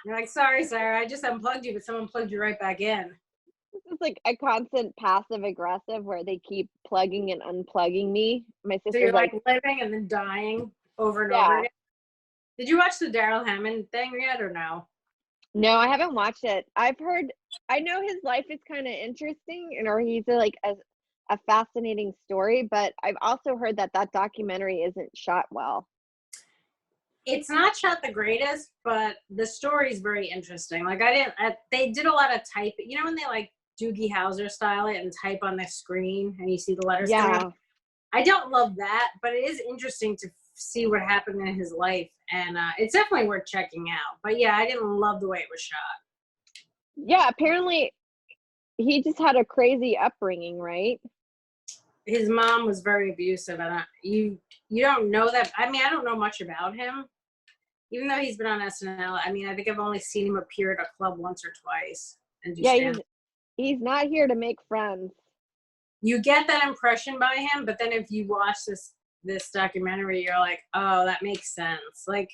You're like, sorry, Sarah, I just unplugged you, but someone plugged you right back in. This is like a constant passive aggressive where they keep plugging and unplugging me. My So sister's you're like like, living and then dying over and over yeah. again. Did you watch the Daryl Hammond thing yet or no? No, I haven't watched it. I know his life is kind of interesting, and or he's a fascinating story, but I've also heard that that documentary isn't shot well. It's not shot the greatest, but the story is very interesting. Like they did a lot of type. You know when they like Doogie Howser style it and type on the screen and you see the letters coming up? Yeah. I don't love that, but it is interesting to see what happened in his life, and it's definitely worth checking out. But yeah, I didn't love the way it was shot. Yeah, apparently he just had a crazy upbringing, right? His mom was very abusive, and you don't know that. I mean, I don't know much about him, even though he's been on SNL. I mean, I think I've only seen him appear at a club once or twice and do Yeah, stand. he's not here to make friends. You get that impression by him, but then if you watch this documentary, you're like, oh, that makes sense. Like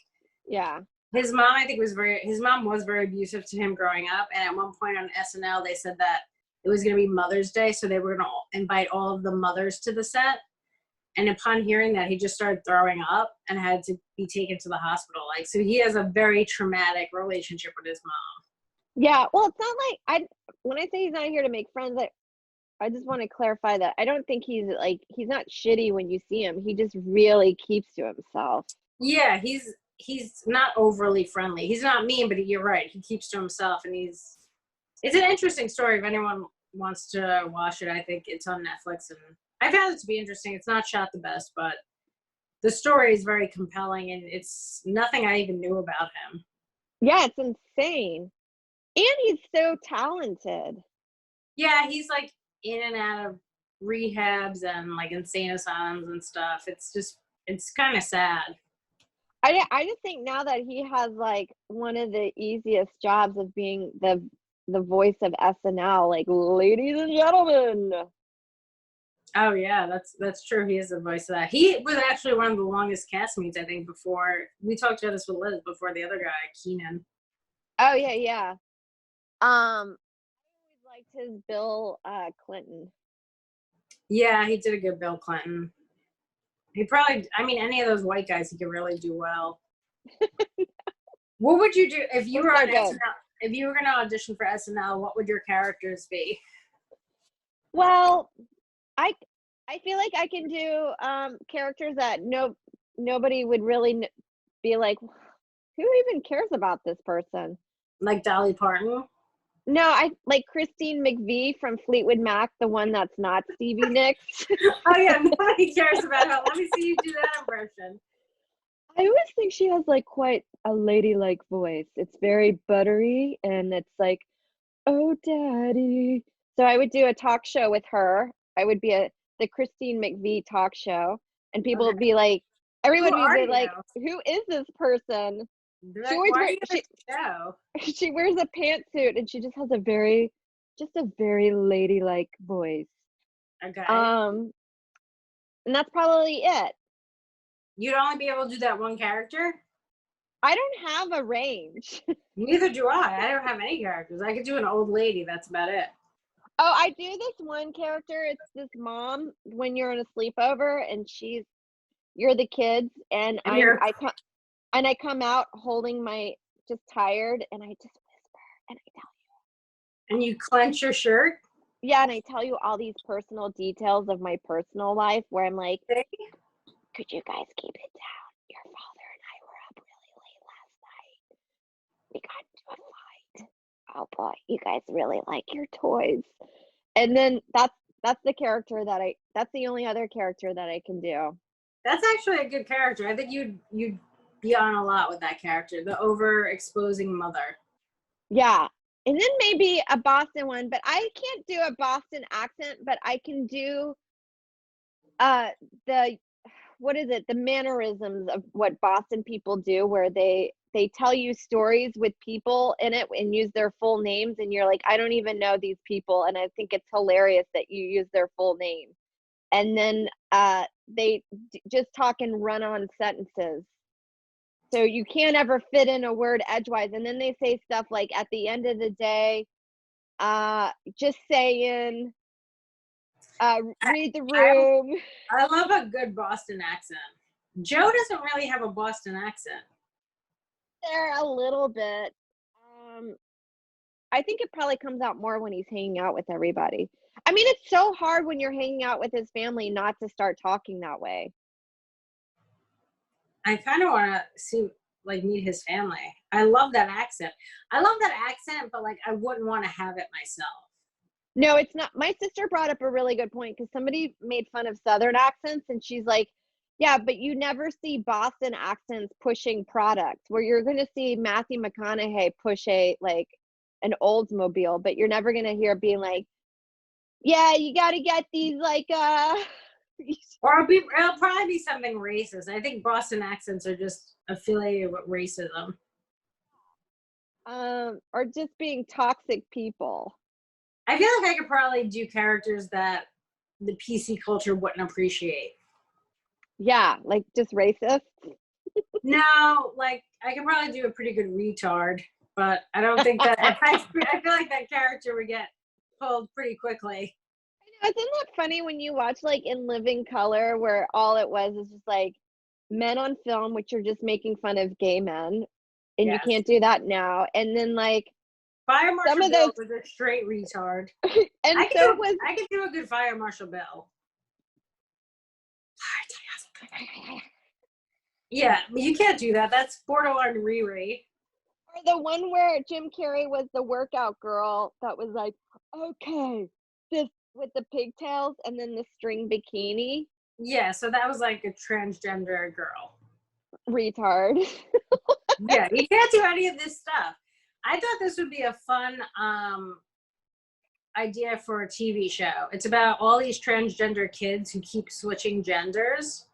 Yeah. his mom, I think his mom was very abusive to him growing up, and at one point on SNL, they said that it was going to be Mother's Day, so they were going to invite all of the mothers to the set. And upon hearing that, he just started throwing up and had to be taken to the hospital. Like, so he has a very traumatic relationship with his mom. Yeah, well, it's not like when I say he's not here to make friends, I just want to clarify that I don't think he's not shitty when you see him. He just really keeps to himself. Yeah, he's not overly friendly. He's not mean, but you're right. He keeps to himself, and it's an interesting story. If anyone wants to watch it, I think it's on Netflix, and I found it to be interesting. It's not shot the best, but the story is very compelling, and it's nothing I even knew about him. Yeah, it's insane. And he's so talented. Yeah, he's like in and out of rehabs and like insane asylums and stuff. It's kind of sad. I just think now that he has like one of the easiest jobs of being the voice of SNL, like ladies and gentlemen. Oh yeah, that's true. He is the voice of that. He was actually one of the longest cast meets, I think, before we talked about this with Liz before the other guy, Keenan. Oh yeah, yeah. I always liked his Bill Clinton. Yeah, he did a good Bill Clinton. He probably, I mean, any of those white guys, he could really do well. What would you do if you were on SNL? If you were going to audition for SNL, what would your characters be? Well, I I feel like I can do characters that nobody would really be like, who even cares about this person? Like Dolly Parton? No, I like Christine McVie from Fleetwood Mac, the one that's not Stevie Nicks. Oh yeah, nobody cares about her. Let me see you do that impression. I always think she has like quite a ladylike voice. It's very buttery and it's like, oh daddy. So I would do a talk show with her. I would be the Christine McVie talk show, and people would be like, everyone would be like, who is this person? Like, She always why she wears a pantsuit and she just has a very ladylike voice. Okay. And that's probably it. You'd only be able to do that one character? I don't have a range. Neither do I. I don't have any characters. I could do an old lady. That's about it. Oh, I do this one character. It's this mom when you're in a sleepover and you're the kids and I come out holding my just tired and I just whisper and I tell you. And you clench your shirt? Yeah, and I tell you all these personal details of my personal life where I'm like, could you guys keep it down? Your father and I were up really late last night. We got into a fight. Oh boy, you guys really like your toys. And then that's the character that's the only other character that I can do. That's actually a good character. I think you'd be on a lot with that character, the overexposing mother. Yeah. And then maybe a Boston one, but I can't do a Boston accent, but I can do the the mannerisms of what Boston people do where they tell you stories with people in it and use their full names and you're like, I don't even know these people and I think it's hilarious that you use their full name. And then they just talk in run-on sentences. So you can't ever fit in a word edgewise. And then they say stuff like, at the end of the day, Just saying. Read the I room. I love a good Boston accent. Joe doesn't really have a Boston accent. There a little bit. I think it probably comes out more when he's hanging out with everybody. I mean, it's so hard when you're hanging out with his family not to start talking that way. I kind of want to see, like, meet his family. I love that accent. I love that accent, but like, I wouldn't want to have it myself. No, it's not. My sister brought up a really good point because somebody made fun of Southern accents, and she's like, yeah, but you never see Boston accents pushing products where you're going to see Matthew McConaughey push like an Oldsmobile, but you're never going to hear being like, yeah, you got to get these like, Or it'll probably be something racist. I think Boston accents are just affiliated with racism. or just being toxic people. I feel like I could probably do characters that the PC culture wouldn't appreciate. Yeah, like just racist. No, like, I could probably do a pretty good retard, but I don't think that I feel like that character would get pulled pretty quickly. I know, isn't that funny when you watch like In Living Color, where all it was is just like men on film, which are just making fun of gay men, and Yes. you can't do that now. And then like Fire Marshal some of Bill those, was a straight retard. and I so could was do a good Fire Marshal Bill. Yeah, you can't do that. That's borderline Riri. or the one where Jim Carrey was the workout girl that was like, okay, this with the pigtails and then the string bikini. Yeah, so that was like a transgender girl. Retard. Yeah, you can't do any of this stuff. I thought this would be a fun idea for a TV show. It's about all these transgender kids who keep switching genders,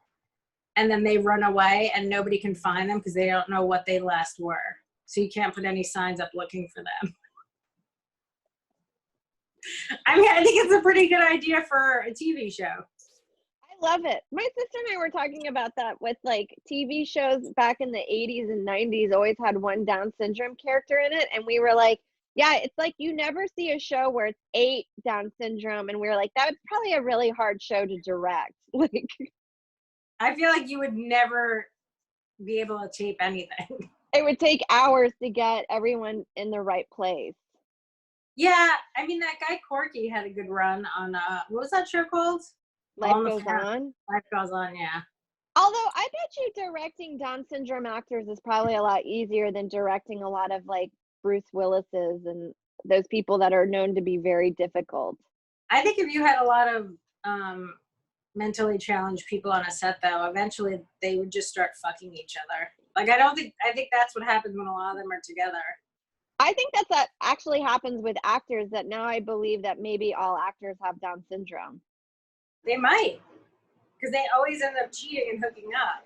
and then they run away and nobody can find them because they don't know what they last were. So you can't put any signs up looking for them. I mean, I think it's a pretty good idea for a TV show. I love it. My sister and I were talking about that with like TV shows back in the 80s and 90s always had one Down syndrome character in it. And we were like, yeah, it's like you never see a show where it's 8 Down syndrome. And we were like, that's probably a really hard show to direct. Like, I feel like you would never be able to tape anything. it would take hours to get everyone in the right place. Yeah, I mean, that guy Corky had a good run on, what was that show called? Life Goes On. Life Goes On, yeah. Although I bet you directing Down syndrome actors is probably a lot easier than directing a lot of like Bruce Willis's and those people that are known to be very difficult. I think if you had a lot of mentally challenged people on a set, though, eventually they would just start fucking each other. Like, I think that's what happens when a lot of them are together. I think that actually happens with actors, that now I believe that maybe all actors have Down syndrome. They might, because they always end up cheating and hooking up.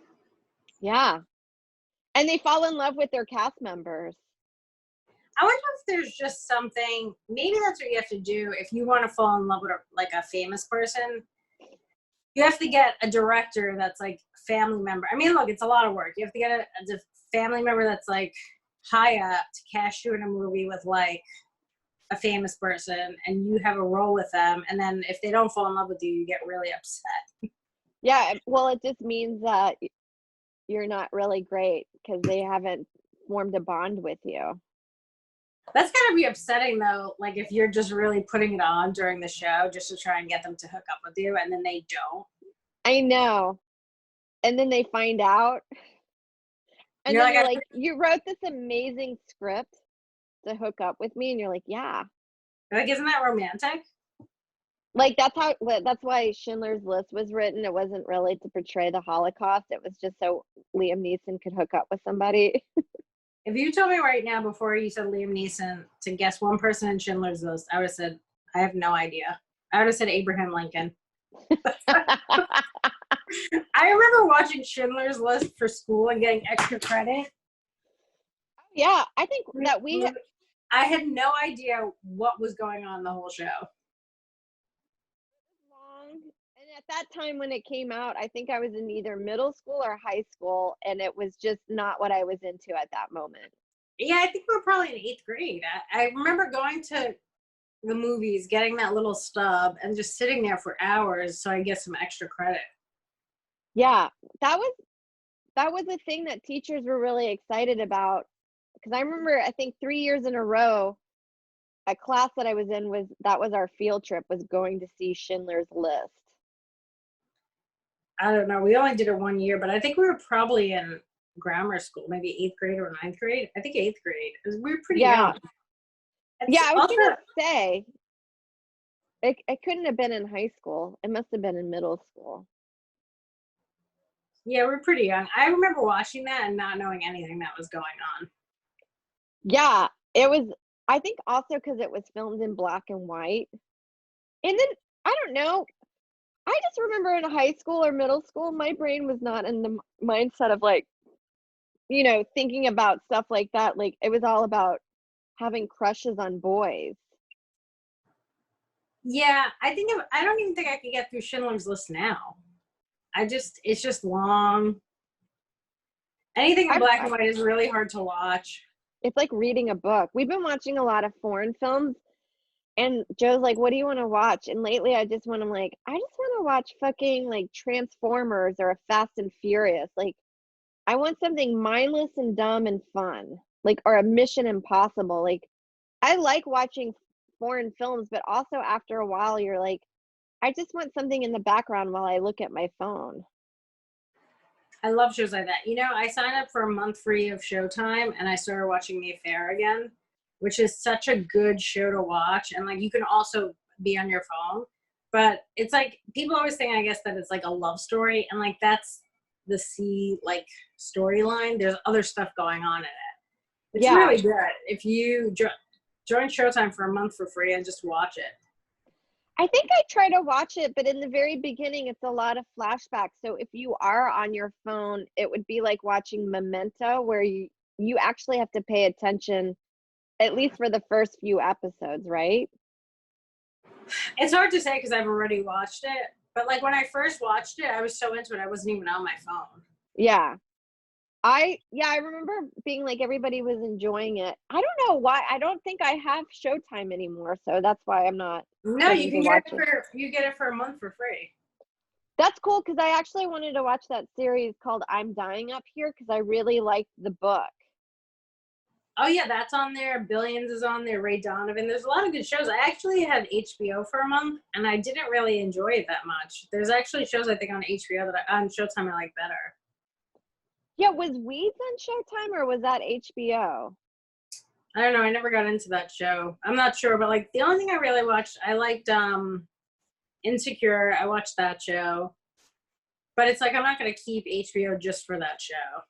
Yeah. And they fall in love with their cast members. I wonder if there's just something, maybe that's what you have to do if you want to fall in love with a famous person. You have to get a director that's like family member. I mean, look, it's a lot of work. You have to get a family member that's like high up to cast you in a movie with like a famous person, and you have a role with them. And then if they don't fall in love with you, you get really upset. Yeah. Well, it just means that you're not really great because they haven't formed a bond with you. That's gotta be upsetting though, like if you're just really putting it on during the show just to try and get them to hook up with you, and then they don't. I know. And then they find out. And You're then like, you're like, you wrote this amazing script to hook up with me, and you're like, yeah. like, isn't that romantic? Like that's why Schindler's List was written. It wasn't really to portray the Holocaust. It was just so Liam Neeson could hook up with somebody. If you told me right now before you said Liam Neeson to guess one person in Schindler's List, I would have said, I have no idea. I would have said Abraham Lincoln. I remember watching Schindler's List for school and getting extra credit. Yeah, I think that I had no idea what was going on the whole show. long, and at that time when it came out, I think I was in either middle school or high school, and it was just not what I was into at that moment. Yeah, I think we were probably in 8th grade. I remember going to the movies, getting that little stub and just sitting there for hours so I get some extra credit. Yeah, that was a thing that teachers were really excited about. Because I remember, I think 3 years in a row, a class that I was in that was our field trip, was going to see Schindler's List. I don't know. We only did it 1 year, but I think we were probably in grammar school, maybe 8th grade or 9th grade. I think 8th grade. We were pretty Yeah. young. Yeah, I was Also, gonna say it couldn't have been in high school. It must have been in middle school. yeah, we're pretty young. I remember watching that and not knowing anything that was going on. Yeah, it was. I think also because it was filmed in black and white. And then I don't know. I just remember in high school or middle school, my brain was not in the mindset of like, thinking about stuff like that. Like it was all about having crushes on boys. Yeah, I don't even think I could get through Schindler's List now. It's just long. Anything in I'm, black and white is really hard to watch. it's like reading a book. We've been watching a lot of foreign films, and Joe's like, "What do you want to watch?" And lately, I just want to watch fucking like Transformers or a Fast and Furious. Like, I want something mindless and dumb and fun, like, or a Mission Impossible. Like, I like watching foreign films, but also after a while, you're like, I just want something in the background while I look at my phone. I love shows like that. I signed up for a month free of Showtime and I started watching The Affair again, which is such a good show to watch. And like you can also be on your phone. But it's like people always think, I guess, that it's like a love story, and like that's the like storyline. There's other stuff going on in it. It's Yeah. really good. If you join Showtime for a month for free and just watch it. I think I try to watch it, but in the very beginning, it's a lot of flashbacks. So if you are on your phone, it would be like watching Memento, where you actually have to pay attention, at least for the first few episodes, right? It's hard to say because I've already watched it. But like when I first watched it, I was so into it, I wasn't even on my phone. Yeah. I remember being like everybody was enjoying it. I don't know why. I don't think I have Showtime anymore, so that's why I'm not. No, you getting can to get watch you get it for a month for free. That's cool because I actually wanted to watch that series called I'm Dying Up Here because I really liked the book. Oh yeah, that's on there. Billions is on there. Ray Donovan. There's a lot of good shows. I actually had HBO for a month, and I didn't really enjoy it that much. There's actually shows I think on HBO on Showtime I like better. Yeah, was Weeds on Showtime or was that HBO? I don't know. I never got into that show. I'm not sure, but like the only thing I really watched, I liked Insecure. I watched that show, but it's like I'm not gonna keep HBO just for that show.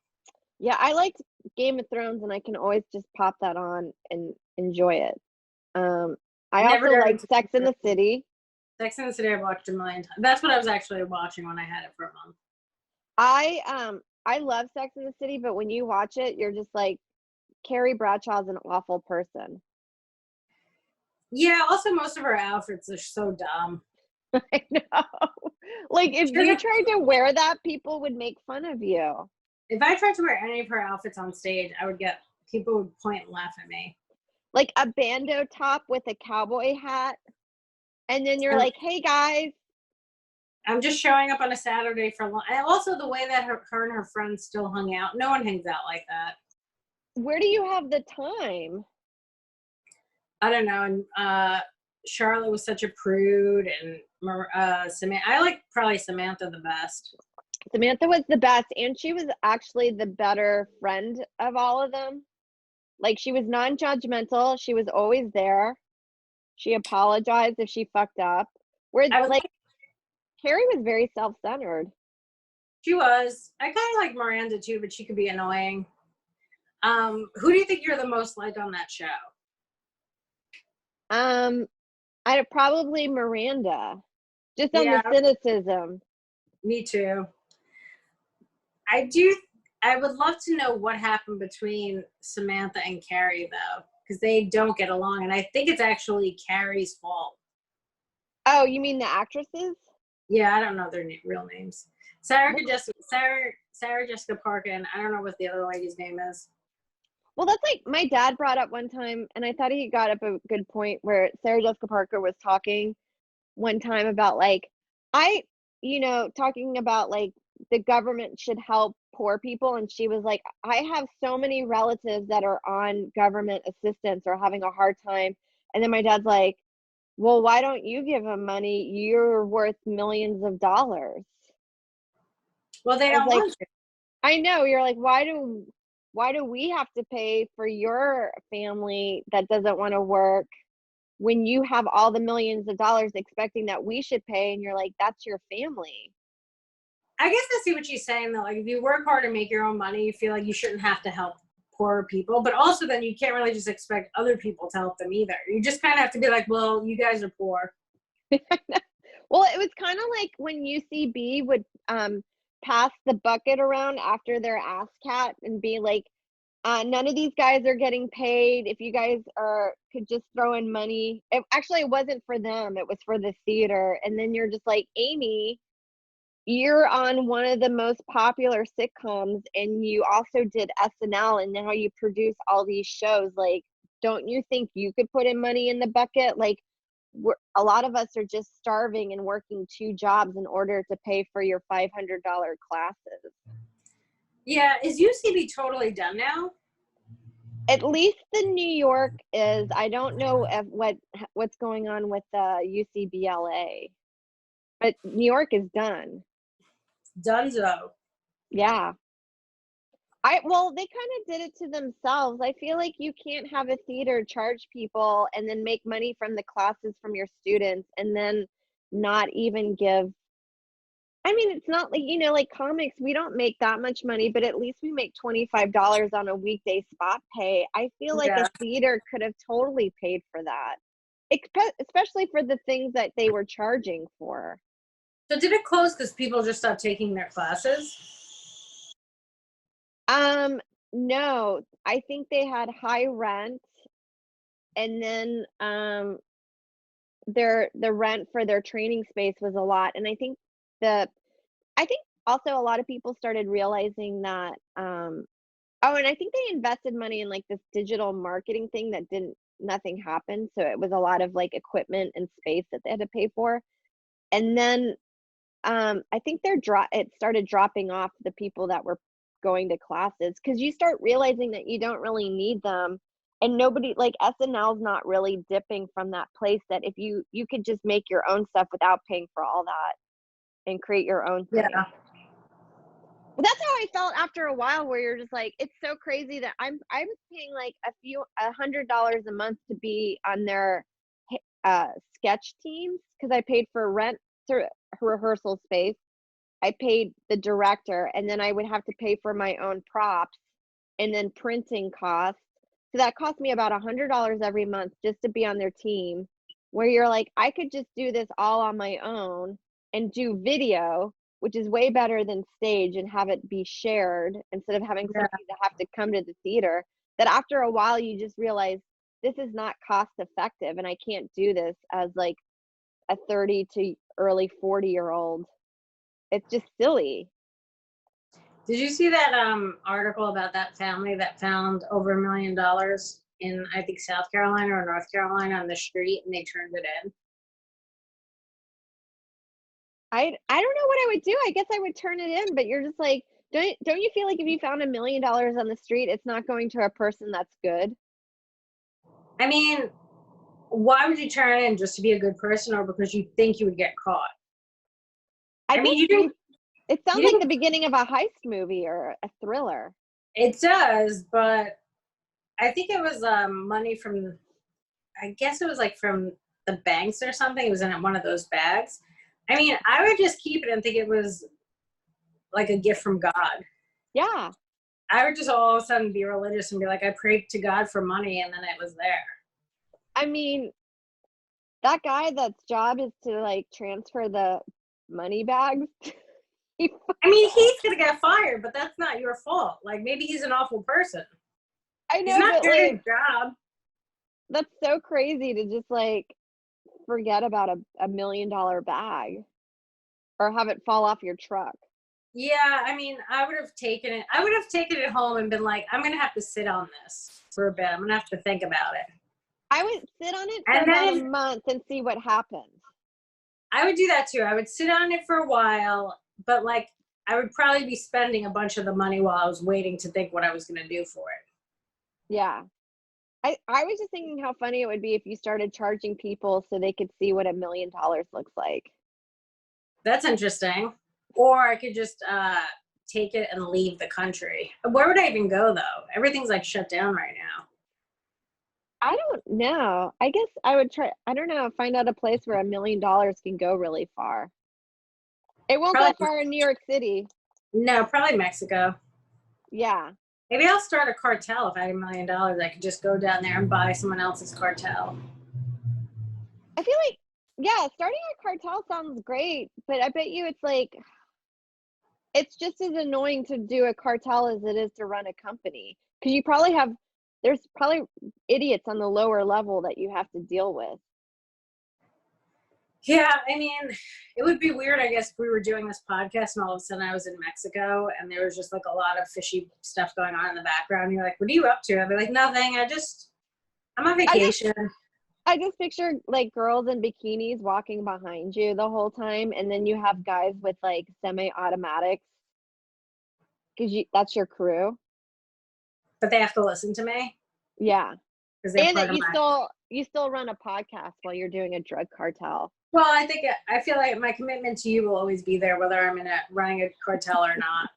Yeah, I liked Game of Thrones, and I can always just pop that on and enjoy it. I Never also got like into Sex in the City. Sex and the City I've watched a million times. That's what I was actually watching when I had it for a month. I love Sex in the City, but when you watch it, you're just like, Carrie Bradshaw's an awful person. Yeah, also most of her outfits are so dumb. I know. Like if you tried to wear that, people would make fun of you. If I tried to wear any of her outfits on stage, people would point and laugh at me. Like a bandeau top with a cowboy hat. And then you're like, hey guys. I'm just showing up on a Saturday for lunch. And also the way that her and her friends still hung out. No one hangs out like that. Where do you have the time? I don't know. And Charlotte was such a prude, and Samantha. I like probably Samantha the best. Samantha was the best, and she was actually the better friend of all of them. Like she was non-judgmental. She was always there. She apologized if she fucked up. Whereas like Carrie was very self-centered. She was. I kind of like Miranda too, but she could be annoying. Who do you think you're the most like on that show? I'd probably Miranda, just on the cynicism. Me too. I would love to know what happened between Samantha and Carrie though, because they don't get along, and I think it's actually Carrie's fault. Oh, you mean the actresses? Yeah, I don't know their real names. Sarah Jessica Parker, and I don't know what the other lady's name is. Well, that's like my dad brought up one time, and I thought he got up a good point where Sarah Jessica Parker was talking one time about like, I, talking about like the government should help poor people. And she was like, I have so many relatives that are on government assistance or having a hard time. And then my dad's like, well, why don't you give them money? You're worth millions of dollars. Well, they I was don't like, want to. I know. You're like, why do we have to pay for your family that doesn't want to work when you have all the millions of dollars expecting that we should pay? And you're like, that's your family. I guess I see what she's saying though. Like if you work hard and make your own money, you feel like you shouldn't have to help poor people. But also then you can't really just expect other people to help them either. You just kind of have to be like, well, you guys are poor. Well, it was kind of like when UCB would pass the bucket around after their ass cat and be like, none of these guys are getting paid. If you guys could just throw in money. Actually, it wasn't for them. It was for the theater. And then you're just like, Amy, you're on one of the most popular sitcoms, and you also did SNL, and now you produce all these shows. Like, don't you think you could put in money in the bucket? Like, a lot of us are just starving and working 2 jobs in order to pay for your $500 classes. Yeah, is UCB totally done now? At least the New York is. I don't know what's going on with the UCBLA, but New York is done. Dunzo. Yeah. Well, they kind of did it to themselves. I feel like you can't have a theater charge people and then make money from the classes from your students and then not even give. I mean, it's not like, like comics, we don't make that much money, but at least we make $25 on a weekday spot pay. I feel like a Yeah. theater could have totally paid for that, especially for the things that they were charging for. So did it close because people just stopped taking their classes? No, I think they had high rent, and then the rent for their training space was a lot. And the I think also a lot of people started realizing that oh, and I think they invested money in like this digital marketing thing that didn't nothing happened. So it was a lot of like equipment and space that they had to pay for. And then I think it started dropping off the people that were going to classes because you start realizing that you don't really need them. And nobody like SNL's not really dipping from that place that if you could just make your own stuff without paying for all that and create your own thing. Yeah. Well, that's how I felt after a while, where you're just like, it's so crazy that I was paying like $100 a month to be on their sketch teams because I paid for rent to rehearsal space. I paid the director, and then I would have to pay for my own props and then printing costs. So that cost me about $100 every month just to be on their team. Where you're like, I could just do this all on my own and do video, which is way better than stage, and have it be shared instead of having Yeah. somebody to have to come to the theater. That after a while, you just realize this is not cost effective, and I can't do this as like a 30 to early 40-year-old. It's just silly. Did you see that article about that family that found over $1 million in, I think, South Carolina or North Carolina on the street, and they turned it in? I don't know what I would do. I guess I would turn it in, but you're just like, don't you feel like if you found $1 million on the street, it's not going to a person that's good? I mean, why would you turn it in, just to be a good person, or because you think you would get caught? I I mean, guess you didn't. it You sounds like the didn't. beginning of a heist movie or a thriller. It does, but I think it was money from. I guess it was like from the banks or something. It was in one of those bags. I mean, I would just keep it and think it was like a gift from God. Yeah. I would just all of a sudden be religious and be like, I prayed to God for money, and then it was there. I mean, that guy that's job is to like transfer the money bags. I mean, he's gonna get fired, but that's not your fault. Like, maybe he's an awful person. I He's know, not but doing his like job. that's so crazy to just like forget about a $1 million bag or have it fall off your truck. Yeah, I mean, I would have taken it. I would have taken it home and been like, I'm gonna have to sit on this for a bit. I'm gonna have to think about it. I would sit on it for And about a then month and see what happens. I would do that too. I would sit on it for a while, but like I would probably be spending a bunch of the money while I was waiting to think what I was gonna do for it. Yeah. I was just thinking how funny it would be if you started charging people so they could see what $1 million looks like. That's interesting. Or I could just take it and leave the country. Where would I even go though? Everything's like shut down right now. I don't know. I guess I would try, I don't know, find out a place where $1 million can go really far. It won't go Probably far in New York City. no, probably Mexico. Yeah. Maybe I'll start a cartel if I had $1 million. I could just go down there and buy someone else's cartel. I feel like, yeah, starting a cartel sounds great, but I bet you it's like, it's just as annoying to do a cartel as it is to run a company. Because you probably have, there's probably idiots on the lower level that you have to deal with. Yeah, I mean, it would be weird, I guess, if we were doing this podcast and all of a sudden I was in Mexico and there was just like a lot of fishy stuff going on in the background. You're like, what are you up to? I'd be like, nothing. I'm on vacation. I just picture like girls in bikinis walking behind you the whole time, and then you have guys with like semi-automatics because that's your crew. But they have to listen to me Yeah, because they're and part that of you still run a podcast while you're doing a drug cartel. Well, I feel like my commitment to you will always be there, whether I'm running a cartel or not.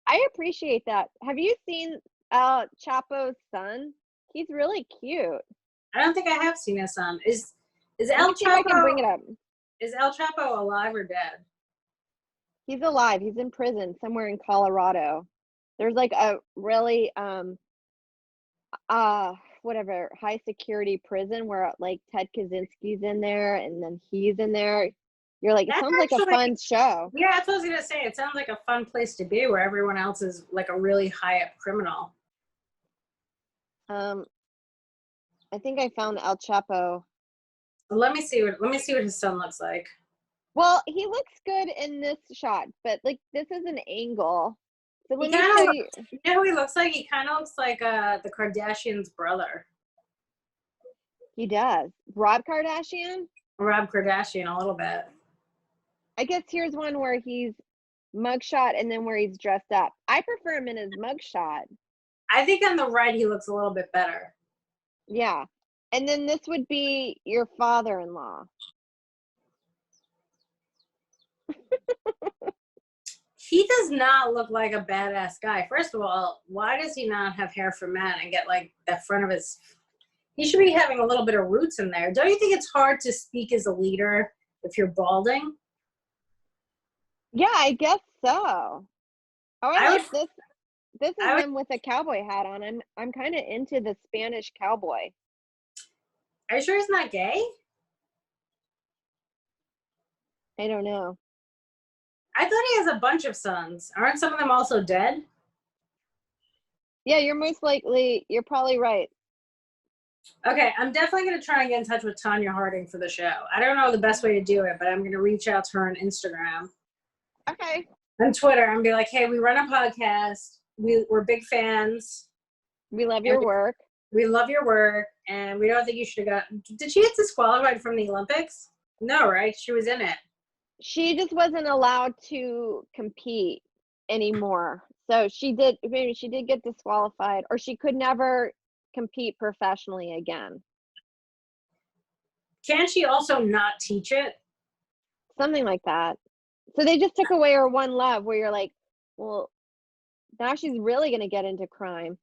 I appreciate that. Have you seen Chapo's son? He's really cute. I don't think I have seen his son. Is Let El me see if I can bring Chapo it up. is El Chapo alive or dead? He's alive. He's in prison somewhere in Colorado. There's like a really whatever, high security prison where like Ted Kaczynski's in there and then he's in there. You're like, it That's sounds like a actually fun show. Yeah, that's what I was gonna say. It sounds like a fun place to be where everyone else is like a really high up criminal. I think I found El Chapo. Let me see what his son looks like. Well, he looks good in this shot, but like this is an angle. So let He me kind show of you. You know who he looks like? He kind of looks like the Kardashians' brother, He does. Rob Kardashian? Rob Kardashian, a little bit. I guess here's one where he's mugshot and then where he's dressed up. I prefer him in his mugshot. I think on the right he looks a little bit better. Yeah. And then this would be your father-in-law. He does not look like a badass guy. First of all, why does he not have hair for men and get like the front of his? He should be having a little bit of roots in there. Don't you think it's hard to speak as a leader if you're balding? Yeah, I guess so. Oh, I like this. This is him with a cowboy hat on. I'm kind of into the Spanish cowboy. Are you sure he's not gay? I don't know. I thought he has a bunch of sons. Aren't some of them also dead? Yeah, you're probably right. Okay, I'm definitely going to try and get in touch with Tanya Harding for the show. I don't know the best way to do it, but I'm going to reach out to her on Instagram. Okay. On Twitter and be like, hey, we run a podcast. We're big fans. We love your work. We love your work, and we don't think you should have got. Did she get disqualified from the Olympics? No, right? She was in it. She just wasn't allowed to compete anymore. So maybe she did get disqualified, or she could never compete professionally again. Can she also not teach it? Something like that. So they just took away her one love where you're like, well, now she's really going to get into crime.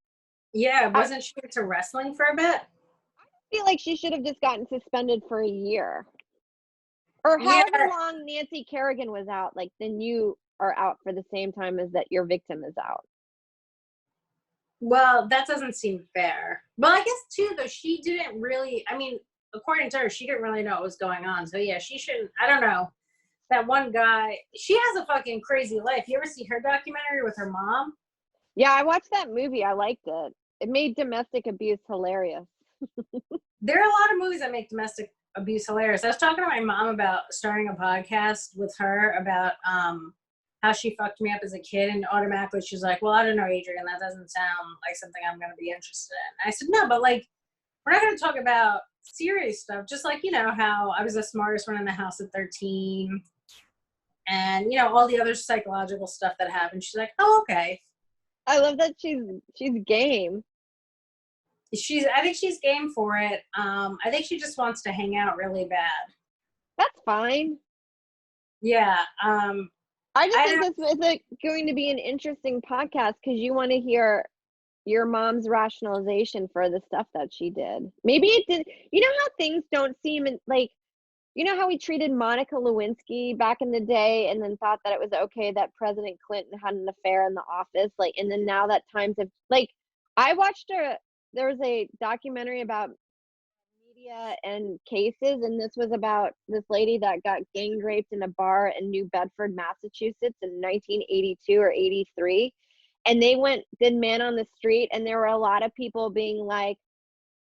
Yeah, wasn't she into wrestling for a bit? I feel like she should have just gotten suspended for a year. Or however long Nancy Kerrigan was out, like then you are out for the same time as that your victim is out. Well, that doesn't seem fair. Well, I guess too, though, she didn't really, I mean, according to her, she didn't really know what was going on. So yeah, she shouldn't, I don't know. That one guy, she has a fucking crazy life. You ever see her documentary with her mom? Yeah, I watched that movie. I liked it. It made domestic abuse hilarious. There are a lot of movies that make domestic abuse hilarious. I was talking to my mom about starting a podcast with her about how how she fucked me up as a kid, and automatically she's like, well, I don't know, Adrian, that doesn't sound like something I'm going to be interested in. I said, no, but like, we're not going to talk about serious stuff. Just like, you know, how I was the smartest one in the house at 13 and, you know, all the other psychological stuff that happened. She's like, oh, okay. I love that she's game. I think she's game for it. I think she just wants to hang out really bad. That's fine. Yeah. I just think this is going to be an interesting podcast because you want to hear your mom's rationalization for the stuff that she did. Maybe it did. You know how things don't seem like, you know how we treated Monica Lewinsky back in the day and then thought that it was okay that President Clinton had an affair in the office, like, and then now that times have, like, I watched there was a documentary about media and cases, and this was about this lady that got gang raped in a bar in New Bedford, Massachusetts in 1982 or 83. And they did Man on the Street, and there were a lot of people being like,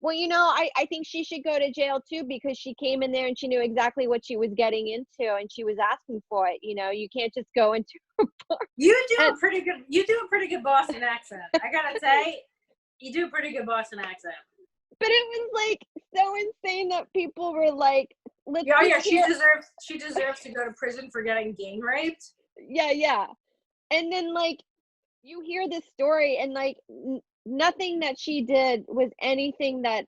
well, you know, I think she should go to jail too because she came in there and she knew exactly what she was getting into and she was asking for it. You know, you can't just go into a bar. You do a pretty good Boston accent. I gotta say, you do a pretty good Boston accent. But it was like so insane that people were like, yeah, she deserves to go to prison for getting gang raped. Yeah. And then like you hear this story and like nothing that she did was anything that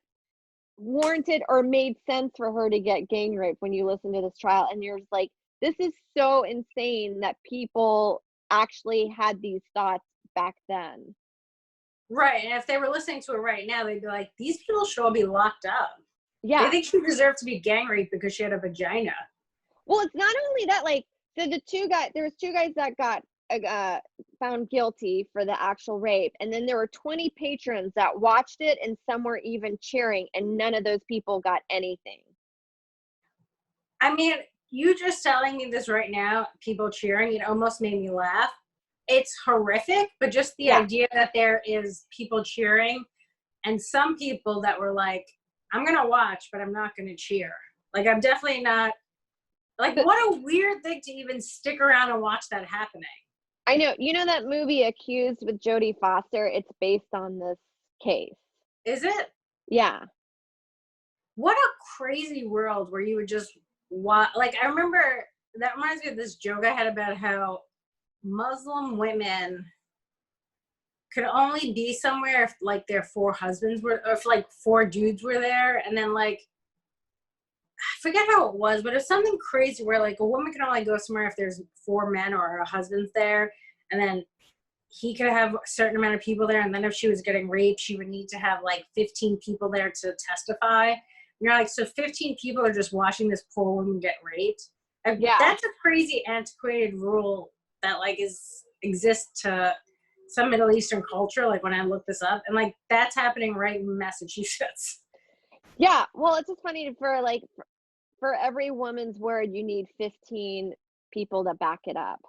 warranted or made sense for her to get gang raped when you listen to this trial. And you're just like, this is so insane that people actually had these thoughts back then. Right. And if they were listening to it right now, they'd be like, these people should all be locked up. Yeah. They think she deserved to be gang raped because she had a vagina. Well, it's not only that, like, so there was two guys that got found guilty for the actual rape, and then there were 20 patrons that watched it, and some were even cheering, and none of those people got anything. I mean, you just telling me this right now, people cheering, it almost made me laugh. It's horrific, but just the idea that there is people cheering and some people that were like, I'm going to watch, but I'm not going to cheer. Like, I'm definitely not. Like, what a weird thing to even stick around and watch that happening. I know. You know that movie Accused with Jodie Foster? It's based on this case. Is it? Yeah. What a crazy world where you would just watch. Like, I remember, that reminds me of this joke I had about how Muslim women could only be somewhere if, like, their four husbands were, or if, like, four dudes were there. And then, like, I forget how it was, but it's something crazy where, like, a woman can only go somewhere if there's four men or a husband's there, and then he could have a certain amount of people there, and then if she was getting raped, she would need to have, like, 15 people there to testify. And you're like, so 15 people are just watching this poor woman get raped? And that's a crazy antiquated rule that, like, exists to some Middle Eastern culture, like, when I looked this up, and, like, that's happening right in Massachusetts. Yeah, well, it's just funny for every woman's word, you need 15 people that back it up.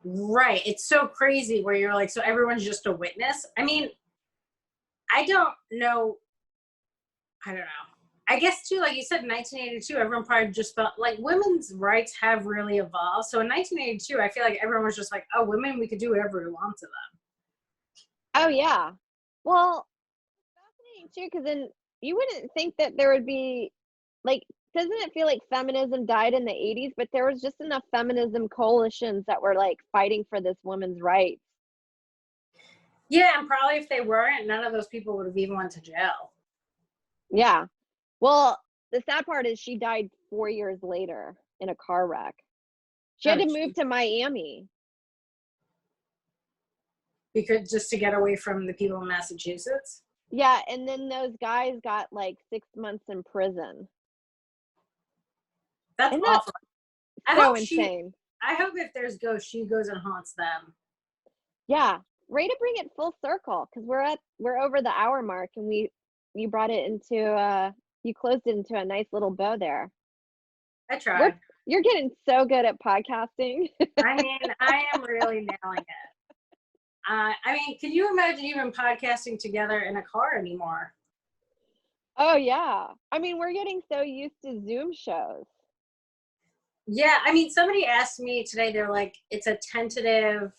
Right. It's so crazy where you're like, so everyone's just a witness. I mean, I don't know. I guess, too, like you said, in 1982, everyone probably just felt like women's rights have really evolved. So in 1982, I feel like everyone was just like, oh, women, we could do whatever we want to them. Oh, yeah. Well, it's fascinating, too, because then you wouldn't think that there would be, like, doesn't it feel like feminism died in the 80s? But there was just enough feminism coalitions that were, like, fighting for this woman's rights. Yeah, and probably if they weren't, none of those people would have even went to jail. Yeah. Well, the sad part is she died 4 years later in a car wreck. She had to move to Miami. Because just to get away from the people in Massachusetts? Yeah, and then those guys got like 6 months in prison. That's awful. So insane. I hope if there's ghosts, she goes and haunts them. Yeah, way to bring it full circle, because we're over the hour mark, and you brought it into you closed it into a nice little bow there. I tried. You're getting so good at podcasting. I mean, I am really nailing it. I mean, can you imagine even podcasting together in a car anymore? Oh, yeah. I mean, we're getting so used to Zoom shows. Yeah, I mean, somebody asked me today, they're like, it's a tentative,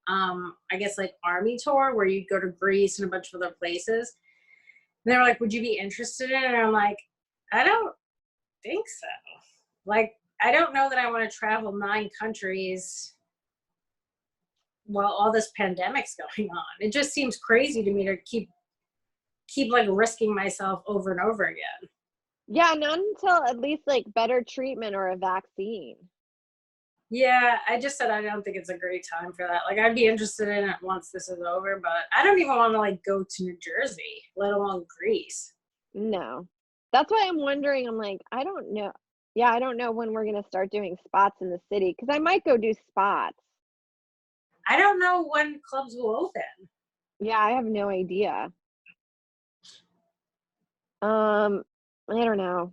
I guess like army tour where you go to Greece and a bunch of other places. And they're like, would you be interested in it? And I'm like, I don't think so. Like, I don't know that I want to travel 9 countries while all this pandemic's going on. It just seems crazy to me to keep like risking myself over and over again. Yeah, not until at least like better treatment or a vaccine. Yeah, I just said I don't think it's a great time for that. Like, I'd be interested in it once this is over, but I don't even want to like go to New Jersey, let alone Greece. No. That's why I'm wondering, I'm like, I don't know. Yeah, I don't know when we're gonna start doing spots in the city because I might go do spots. I don't know when clubs will open. Yeah, I have no idea. I don't know.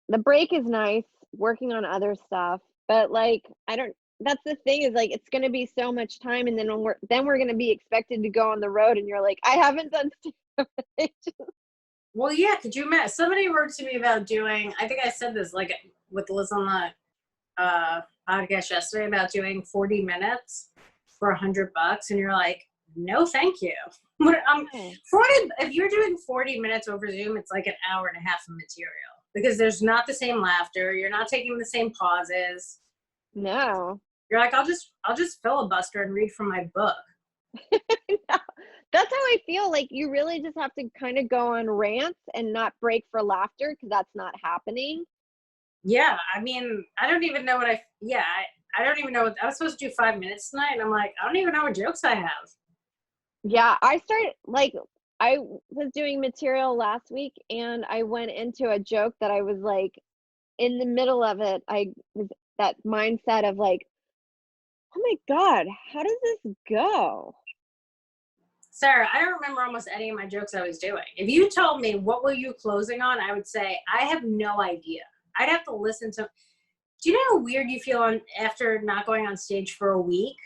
The break is nice, working on other stuff, but like I don't that's the thing is like it's gonna be so much time and then when we're gonna be expected to go on the road and you're like, I haven't done stage. Well, yeah, could you imagine? Somebody wrote to me about doing, I think I said this like with Liz on the podcast yesterday about doing 40 minutes for $100. And you're like, no, thank you. What, 40, if you're doing 40 minutes over Zoom, it's like an hour and a half of material because there's not the same laughter. You're not taking the same pauses. No. You're like, I'll just filibuster and read from my book. No. That's how I feel. Like you really just have to kind of go on rants and not break for laughter because that's not happening. Yeah, I mean, I don't even know what I don't even know what I was supposed to do 5 minutes tonight, and I'm like, I don't even know what jokes I have. Yeah, I started like I was doing material last week and I went into a joke that I was like in the middle of it. I was that mindset of like, oh my God, how does this go? Sarah, I don't remember almost any of my jokes I was doing. If you told me what were you closing on, I would say I have no idea. I'd have to listen to. Do you know how weird you feel after not going on stage for a week?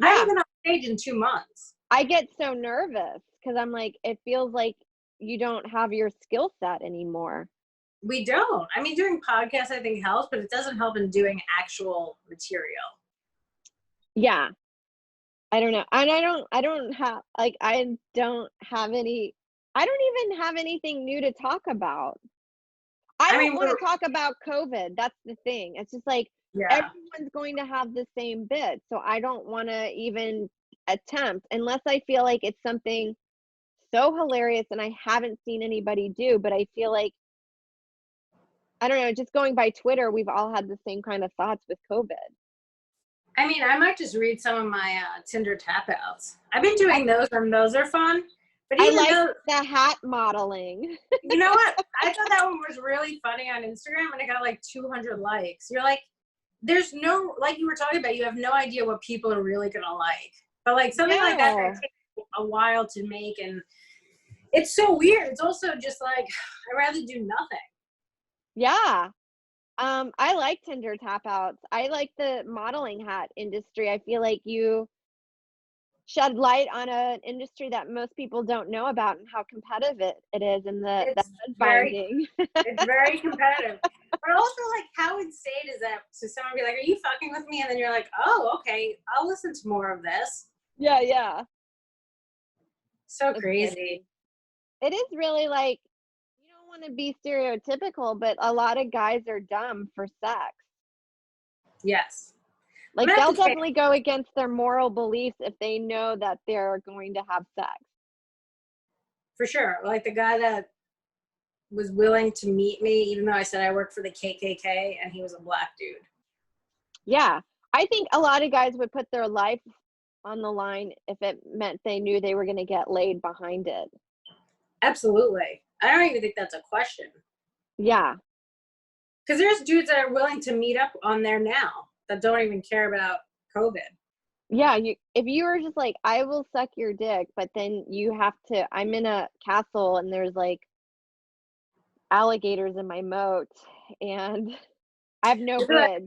I Yeah, haven't been on stage in 2 months. I get so nervous because I'm like, it feels like you don't have your skill set anymore. We don't. I mean, doing podcasts I think helps, but it doesn't help in doing actual material. Yeah, I don't know. And I don't have like I don't have any I don't even have anything new to talk about. I I don't mean, want to talk about COVID. That's the thing. It's just like yeah. everyone's going to have the same bit. So I don't want to even attempt unless I feel like it's something so hilarious and I haven't seen anybody do. But I feel like, I don't know, just going by Twitter, we've all had the same kind of thoughts with COVID. I mean, I might just read some of my Tinder tap outs. I've been doing those, and those are fun. But I even like though, the hat modeling. you know what? I thought that one was really funny on Instagram, and it got like 200 likes. You're like, there's no, like you were talking about, you have no idea what people are really gonna like. But like something like that No. takes a while to make, and it's so weird. It's also just like I'd rather do nothing. Yeah. I like Tinder tap outs. I like the modeling hat industry. I feel like you shed light on an industry that most people don't know about and how competitive it is and the It's head very, binding. it's very competitive. But also, like, how insane is that to someone be like, "Are you fucking with me?" And then you're like, "Oh, okay, I'll listen to more of this." Yeah, yeah. So It's crazy. crazy. It is really like you don't want to be stereotypical, but a lot of guys are dumb for sex. Yes. I'm Like gonna have they'll to take definitely go against their moral beliefs if they know that they're going to have sex. for sure. Like the guy that was willing to meet me, even though I said I worked for the KKK, and he was a black dude. Yeah. I think a lot of guys would put their life on the line if it meant they knew they were going to get laid behind it. Absolutely. I don't even think that's a question. Yeah. Because there's dudes that are willing to meet up on there now that don't even care about COVID. Yeah, if you were just like, I will suck your dick, but then you have to, I'm in a castle and there's like alligators in my moat and I have no They'd be like,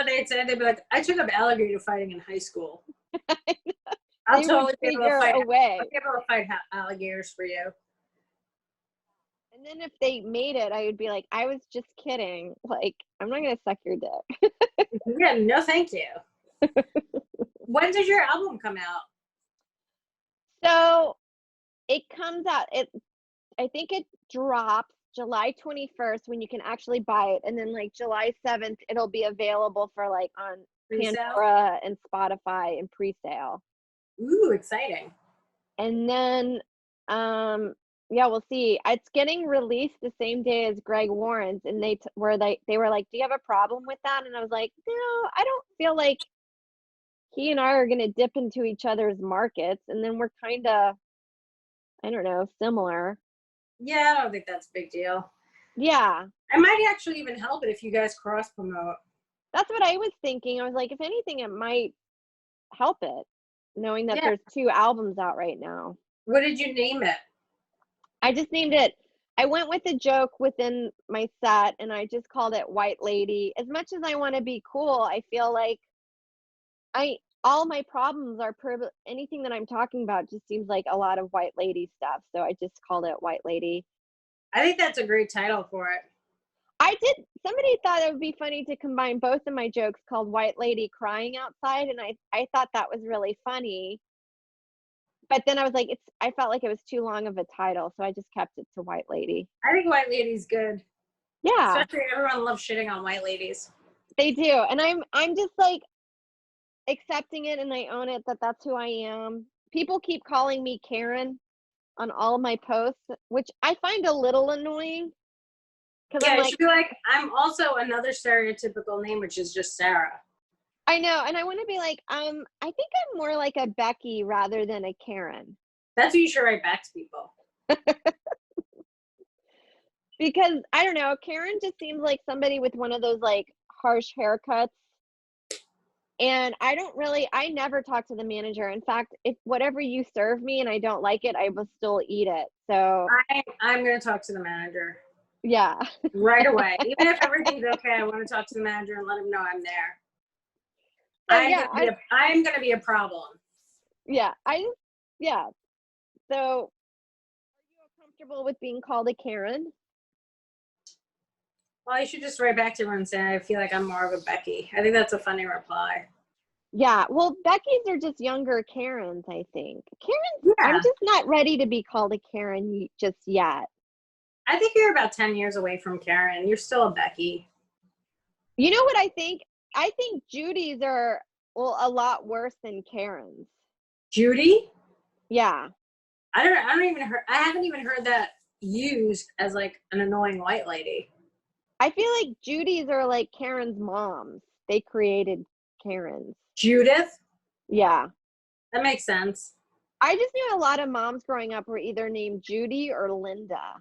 bridge. they'd be like, I took up alligator fighting in high school. I'll They would totally be able to figure fight. a way. I'll be able to fight alligators for you. And then if they made it, I would be like, I was just kidding. Like, I'm not gonna suck your dick. Yeah, no, thank you. When does your album come out? So it comes out. I think it drops July 21st when you can actually buy it, and then like July 7th, it'll be available for like on Pre-sale? Pandora and Spotify and pre-sale. Ooh, exciting. And then, yeah, we'll see. It's getting released the same day as Greg Warren's, and they were like, "Do you have a problem with that?" And I was like, "No, I don't feel like he and I are gonna dip into each other's markets, and then we're kind of, I don't know, similar." Yeah, I don't think that's a big deal. Yeah, I might actually even help it if you guys cross promote. that's what I was thinking. I was like, if anything, it might help it, knowing that Yeah. there's 2 albums out right now. What did you name it? I just named it. I went with a joke within my set, and I just called it White Lady. As much as I want to be cool, I feel like all my problems are anything that I'm talking about just seems like a lot of white lady stuff. So I just called it White Lady. I think that's a great title for it. Somebody thought it would be funny to combine both of my jokes called White Lady Crying Outside, and I thought that was really funny. But then I was like, I felt like it was too long of a title, so I just kept it to White Lady. I think White Lady's good. Yeah, Especially everyone loves shitting on white ladies. they do. And I'm just like accepting it, and I own it that that's who I am. People keep calling me Karen on all of my posts, which I find a little annoying. Yeah, I'm you like, should be like, I'm also another stereotypical name, which is just Sarah. I know, and I want to be like, I think I'm more like a Becky rather than a Karen. That's what you should write back to people. Because I don't know, Karen just seems like somebody with one of those like harsh haircuts. And I never talk to the manager. In fact, if whatever you serve me and I don't like it, I will still eat it. So I'm going to talk to the manager. Yeah. Right away. Even if everything's okay, I want to talk to the manager and let him know I'm there. So, I'm going to be a problem. Yeah. Yeah. So are you comfortable with being called a Karen? Well, I should just write back to her and say I feel like I'm more of a Becky. I think that's a funny reply. Yeah. Well, Becky's are just younger Karens, I think. Karens, yeah. I'm just not ready to be called a Karen just yet. I think you're about 10 years away from Karen. You're still a Becky. You know what I think? I think Judy's are a lot worse than Karen's. Judy? Yeah. I haven't even heard that used as like an annoying white lady. I feel like Judy's are like Karen's moms. They created Karen's. Judith? Yeah. That makes sense. I just knew a lot of moms growing up were either named Judy or Linda.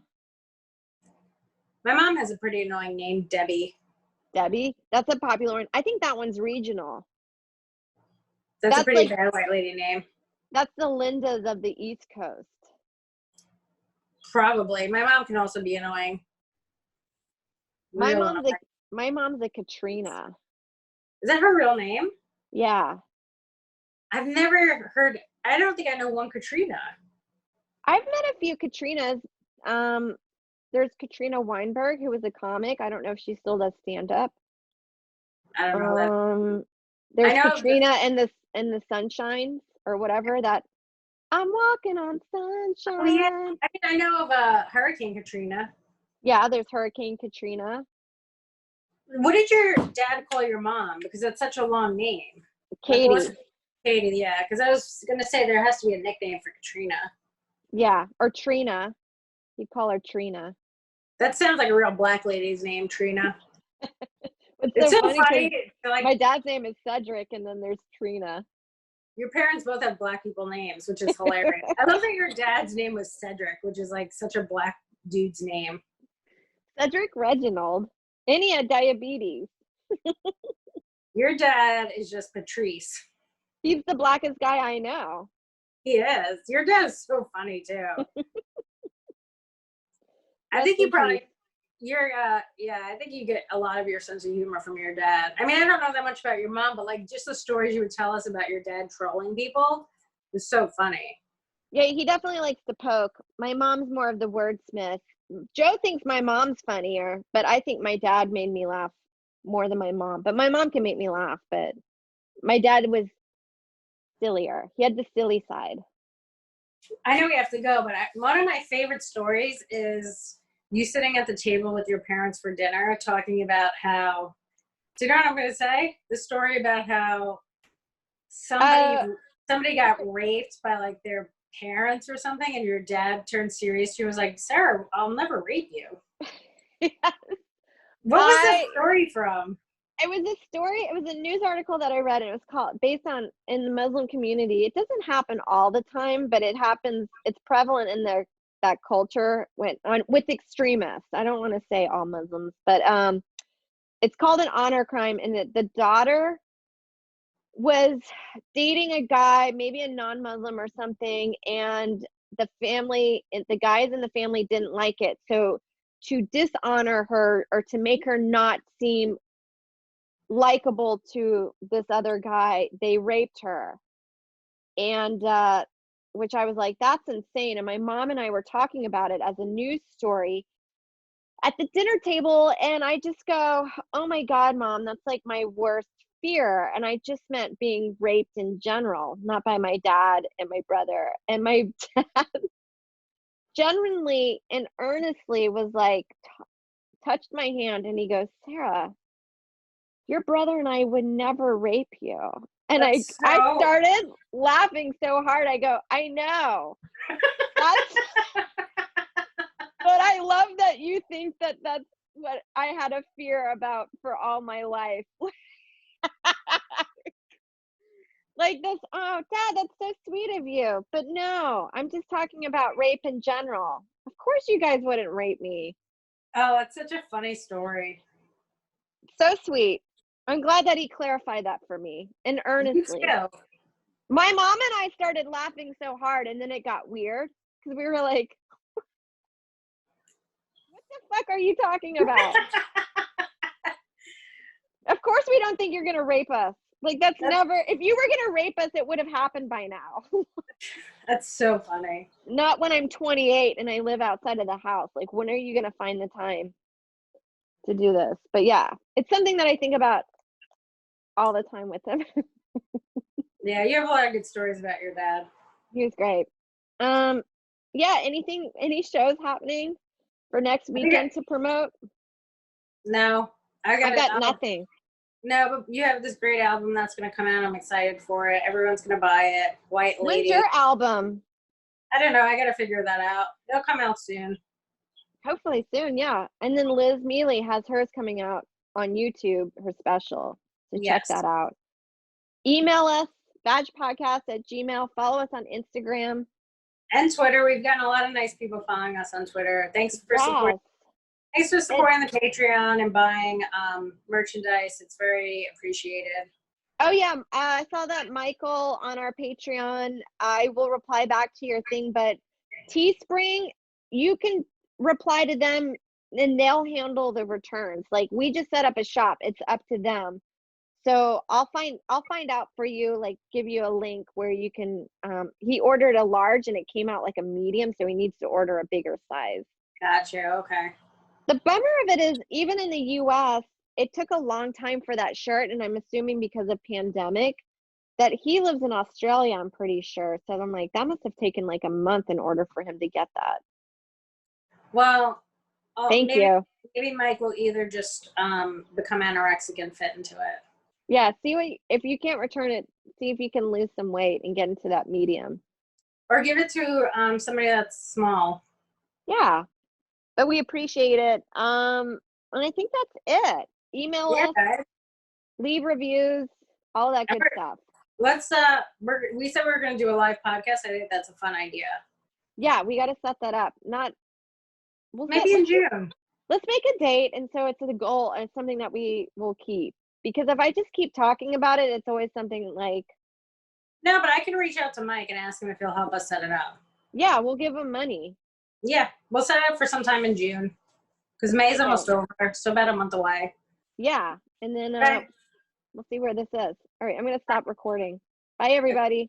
My mom has a pretty annoying name, Debbie. Debbie? That's a popular one. I think that one's regional. That's a pretty bad white lady name. That's the Lindas of the East Coast. Probably. My mom can also be annoying. My mom's a Katrina. Is that her real name? Yeah. I've never heard. I don't think I know one Katrina. I've met a few Katrinas. There's Katrina Weinberg, who was a comic. I don't know if she still does stand up. I don't know that. There's Katrina and the Sunshines or whatever that. I'm walking on sunshine. Oh, yeah. I know of Hurricane Katrina. Yeah, there's Hurricane Katrina. What did your dad call your mom? Because that's such a long name. Katie. Katie, yeah. Because I was going to say there has to be a nickname for Katrina. Yeah, or Trina. You'd call her Trina. That sounds like a real black lady's name, Trina. It's so funny. Like, my dad's name is Cedric, and then there's Trina. Your parents both have black people names, which is hilarious. I love that your dad's name was Cedric, which is like such a black dude's name. Cedric Reginald. And he had diabetes. Your dad is just Patrice. He's the blackest guy I know. He is. Your dad is so funny too. I think you probably I think you get a lot of your sense of humor from your dad. I mean, I don't know that much about your mom, but like just the stories you would tell us about your dad trolling people was so funny. Yeah, he definitely likes to poke. My mom's more of the wordsmith. Joe thinks my mom's funnier, but I think my dad made me laugh more than my mom. But my mom can make me laugh, but my dad was sillier. He had the silly side. I know we have to go, but one of my favorite stories is you sitting at the table with your parents for dinner talking about how, do you know what I'm going to say? The story about how somebody got raped by like their parents or something, and your dad turned serious. She was like, Sarah, I'll never rape you. Yes. What was that story from? It was a story. It was a news article that I read, and it was called based on in the Muslim community. It doesn't happen all the time, but it happens. It's prevalent in that culture with extremists. I don't want to say all Muslims, but it's called an honor crime, and the daughter was dating a guy, maybe a non-Muslim or something, and the guys in the family didn't like it. So to dishonor her or to make her not seem likable to this other guy, they raped her. And which I was like, that's insane. And my mom and I were talking about it as a news story at the dinner table, and I just go, oh my God, Mom, that's like my worst fear. And I just meant being raped in general, not by my dad and my brother. And my dad genuinely and earnestly was like, touched my hand, and he goes, Sarah, your brother and I would never rape you. And I started laughing so hard. I go, I know. But I love that you think that that's what I had a fear about for all my life. Like this, oh, Dad, that's so sweet of you. But no, I'm just talking about rape in general. Of course you guys wouldn't rape me. Oh, it's such a funny story. So sweet. I'm glad that he clarified that for me and earnestly. My mom and I started laughing so hard, and then it got weird because we were like, what the fuck are you talking about? Of course we don't think you're going to rape us. Like that's never, if you were going to rape us, it would have happened by now. That's so funny. Not when I'm 28 and I live outside of the house. Like, when are you going to find the time to do this? But yeah, it's something that I think about all the time with him. Yeah, you have a lot of good stories about your dad. He was great. Yeah, any shows happening for next weekend to promote? No, I got nothing. No, but you have this great album that's going to come out. I'm excited for it. Everyone's going to buy it. White Lady. When's your album? I don't know. I got to figure that out. It'll come out soon. Hopefully soon, yeah. And then Liz Mealy has hers coming out on YouTube, her special. So check that out. Email us, badgepodcast@gmail. Follow us on Instagram. And Twitter. We've gotten a lot of nice people following us on Twitter. Thanks for supporting. Thanks for supporting the Patreon and buying merchandise. It's very appreciated. Oh, yeah. I saw that, Michael, on our Patreon. I will reply back to your thing, but Teespring, you can reply to them and they'll handle the returns. Like, we just set up a shop. It's up to them. So I'll find out for you, like give you a link where you can, he ordered a large and it came out like a medium. So he needs to order a bigger size. Gotcha. Okay. The bummer of it is, even in the US, it took a long time for that shirt, and I'm assuming because of pandemic, that he lives in Australia, I'm pretty sure. So I'm like, that must have taken like a month in order for him to get that. Well, thank you. Maybe Mike will either just become anorexic and fit into it. Yeah, if you can't return it, see if you can lose some weight and get into that medium. Or give it to somebody that's small. Yeah. But we appreciate it. And I think that's it. Email us, leave reviews, all that good stuff. Let's we said we were going to do a live podcast. I think that's a fun idea. Yeah, we got to set that up. Maybe in June. Let's make a date, and so it's a goal and it's something that we will keep. Because if I just keep talking about it, it's always something like. No, but I can reach out to Mike and ask him if he'll help us set it up. Yeah, we'll give him money. Yeah, we'll set it up for sometime in June. Because May's almost over, so about a month away. Yeah, and then we'll see where this is. All right, I'm going to stop recording. Bye, everybody.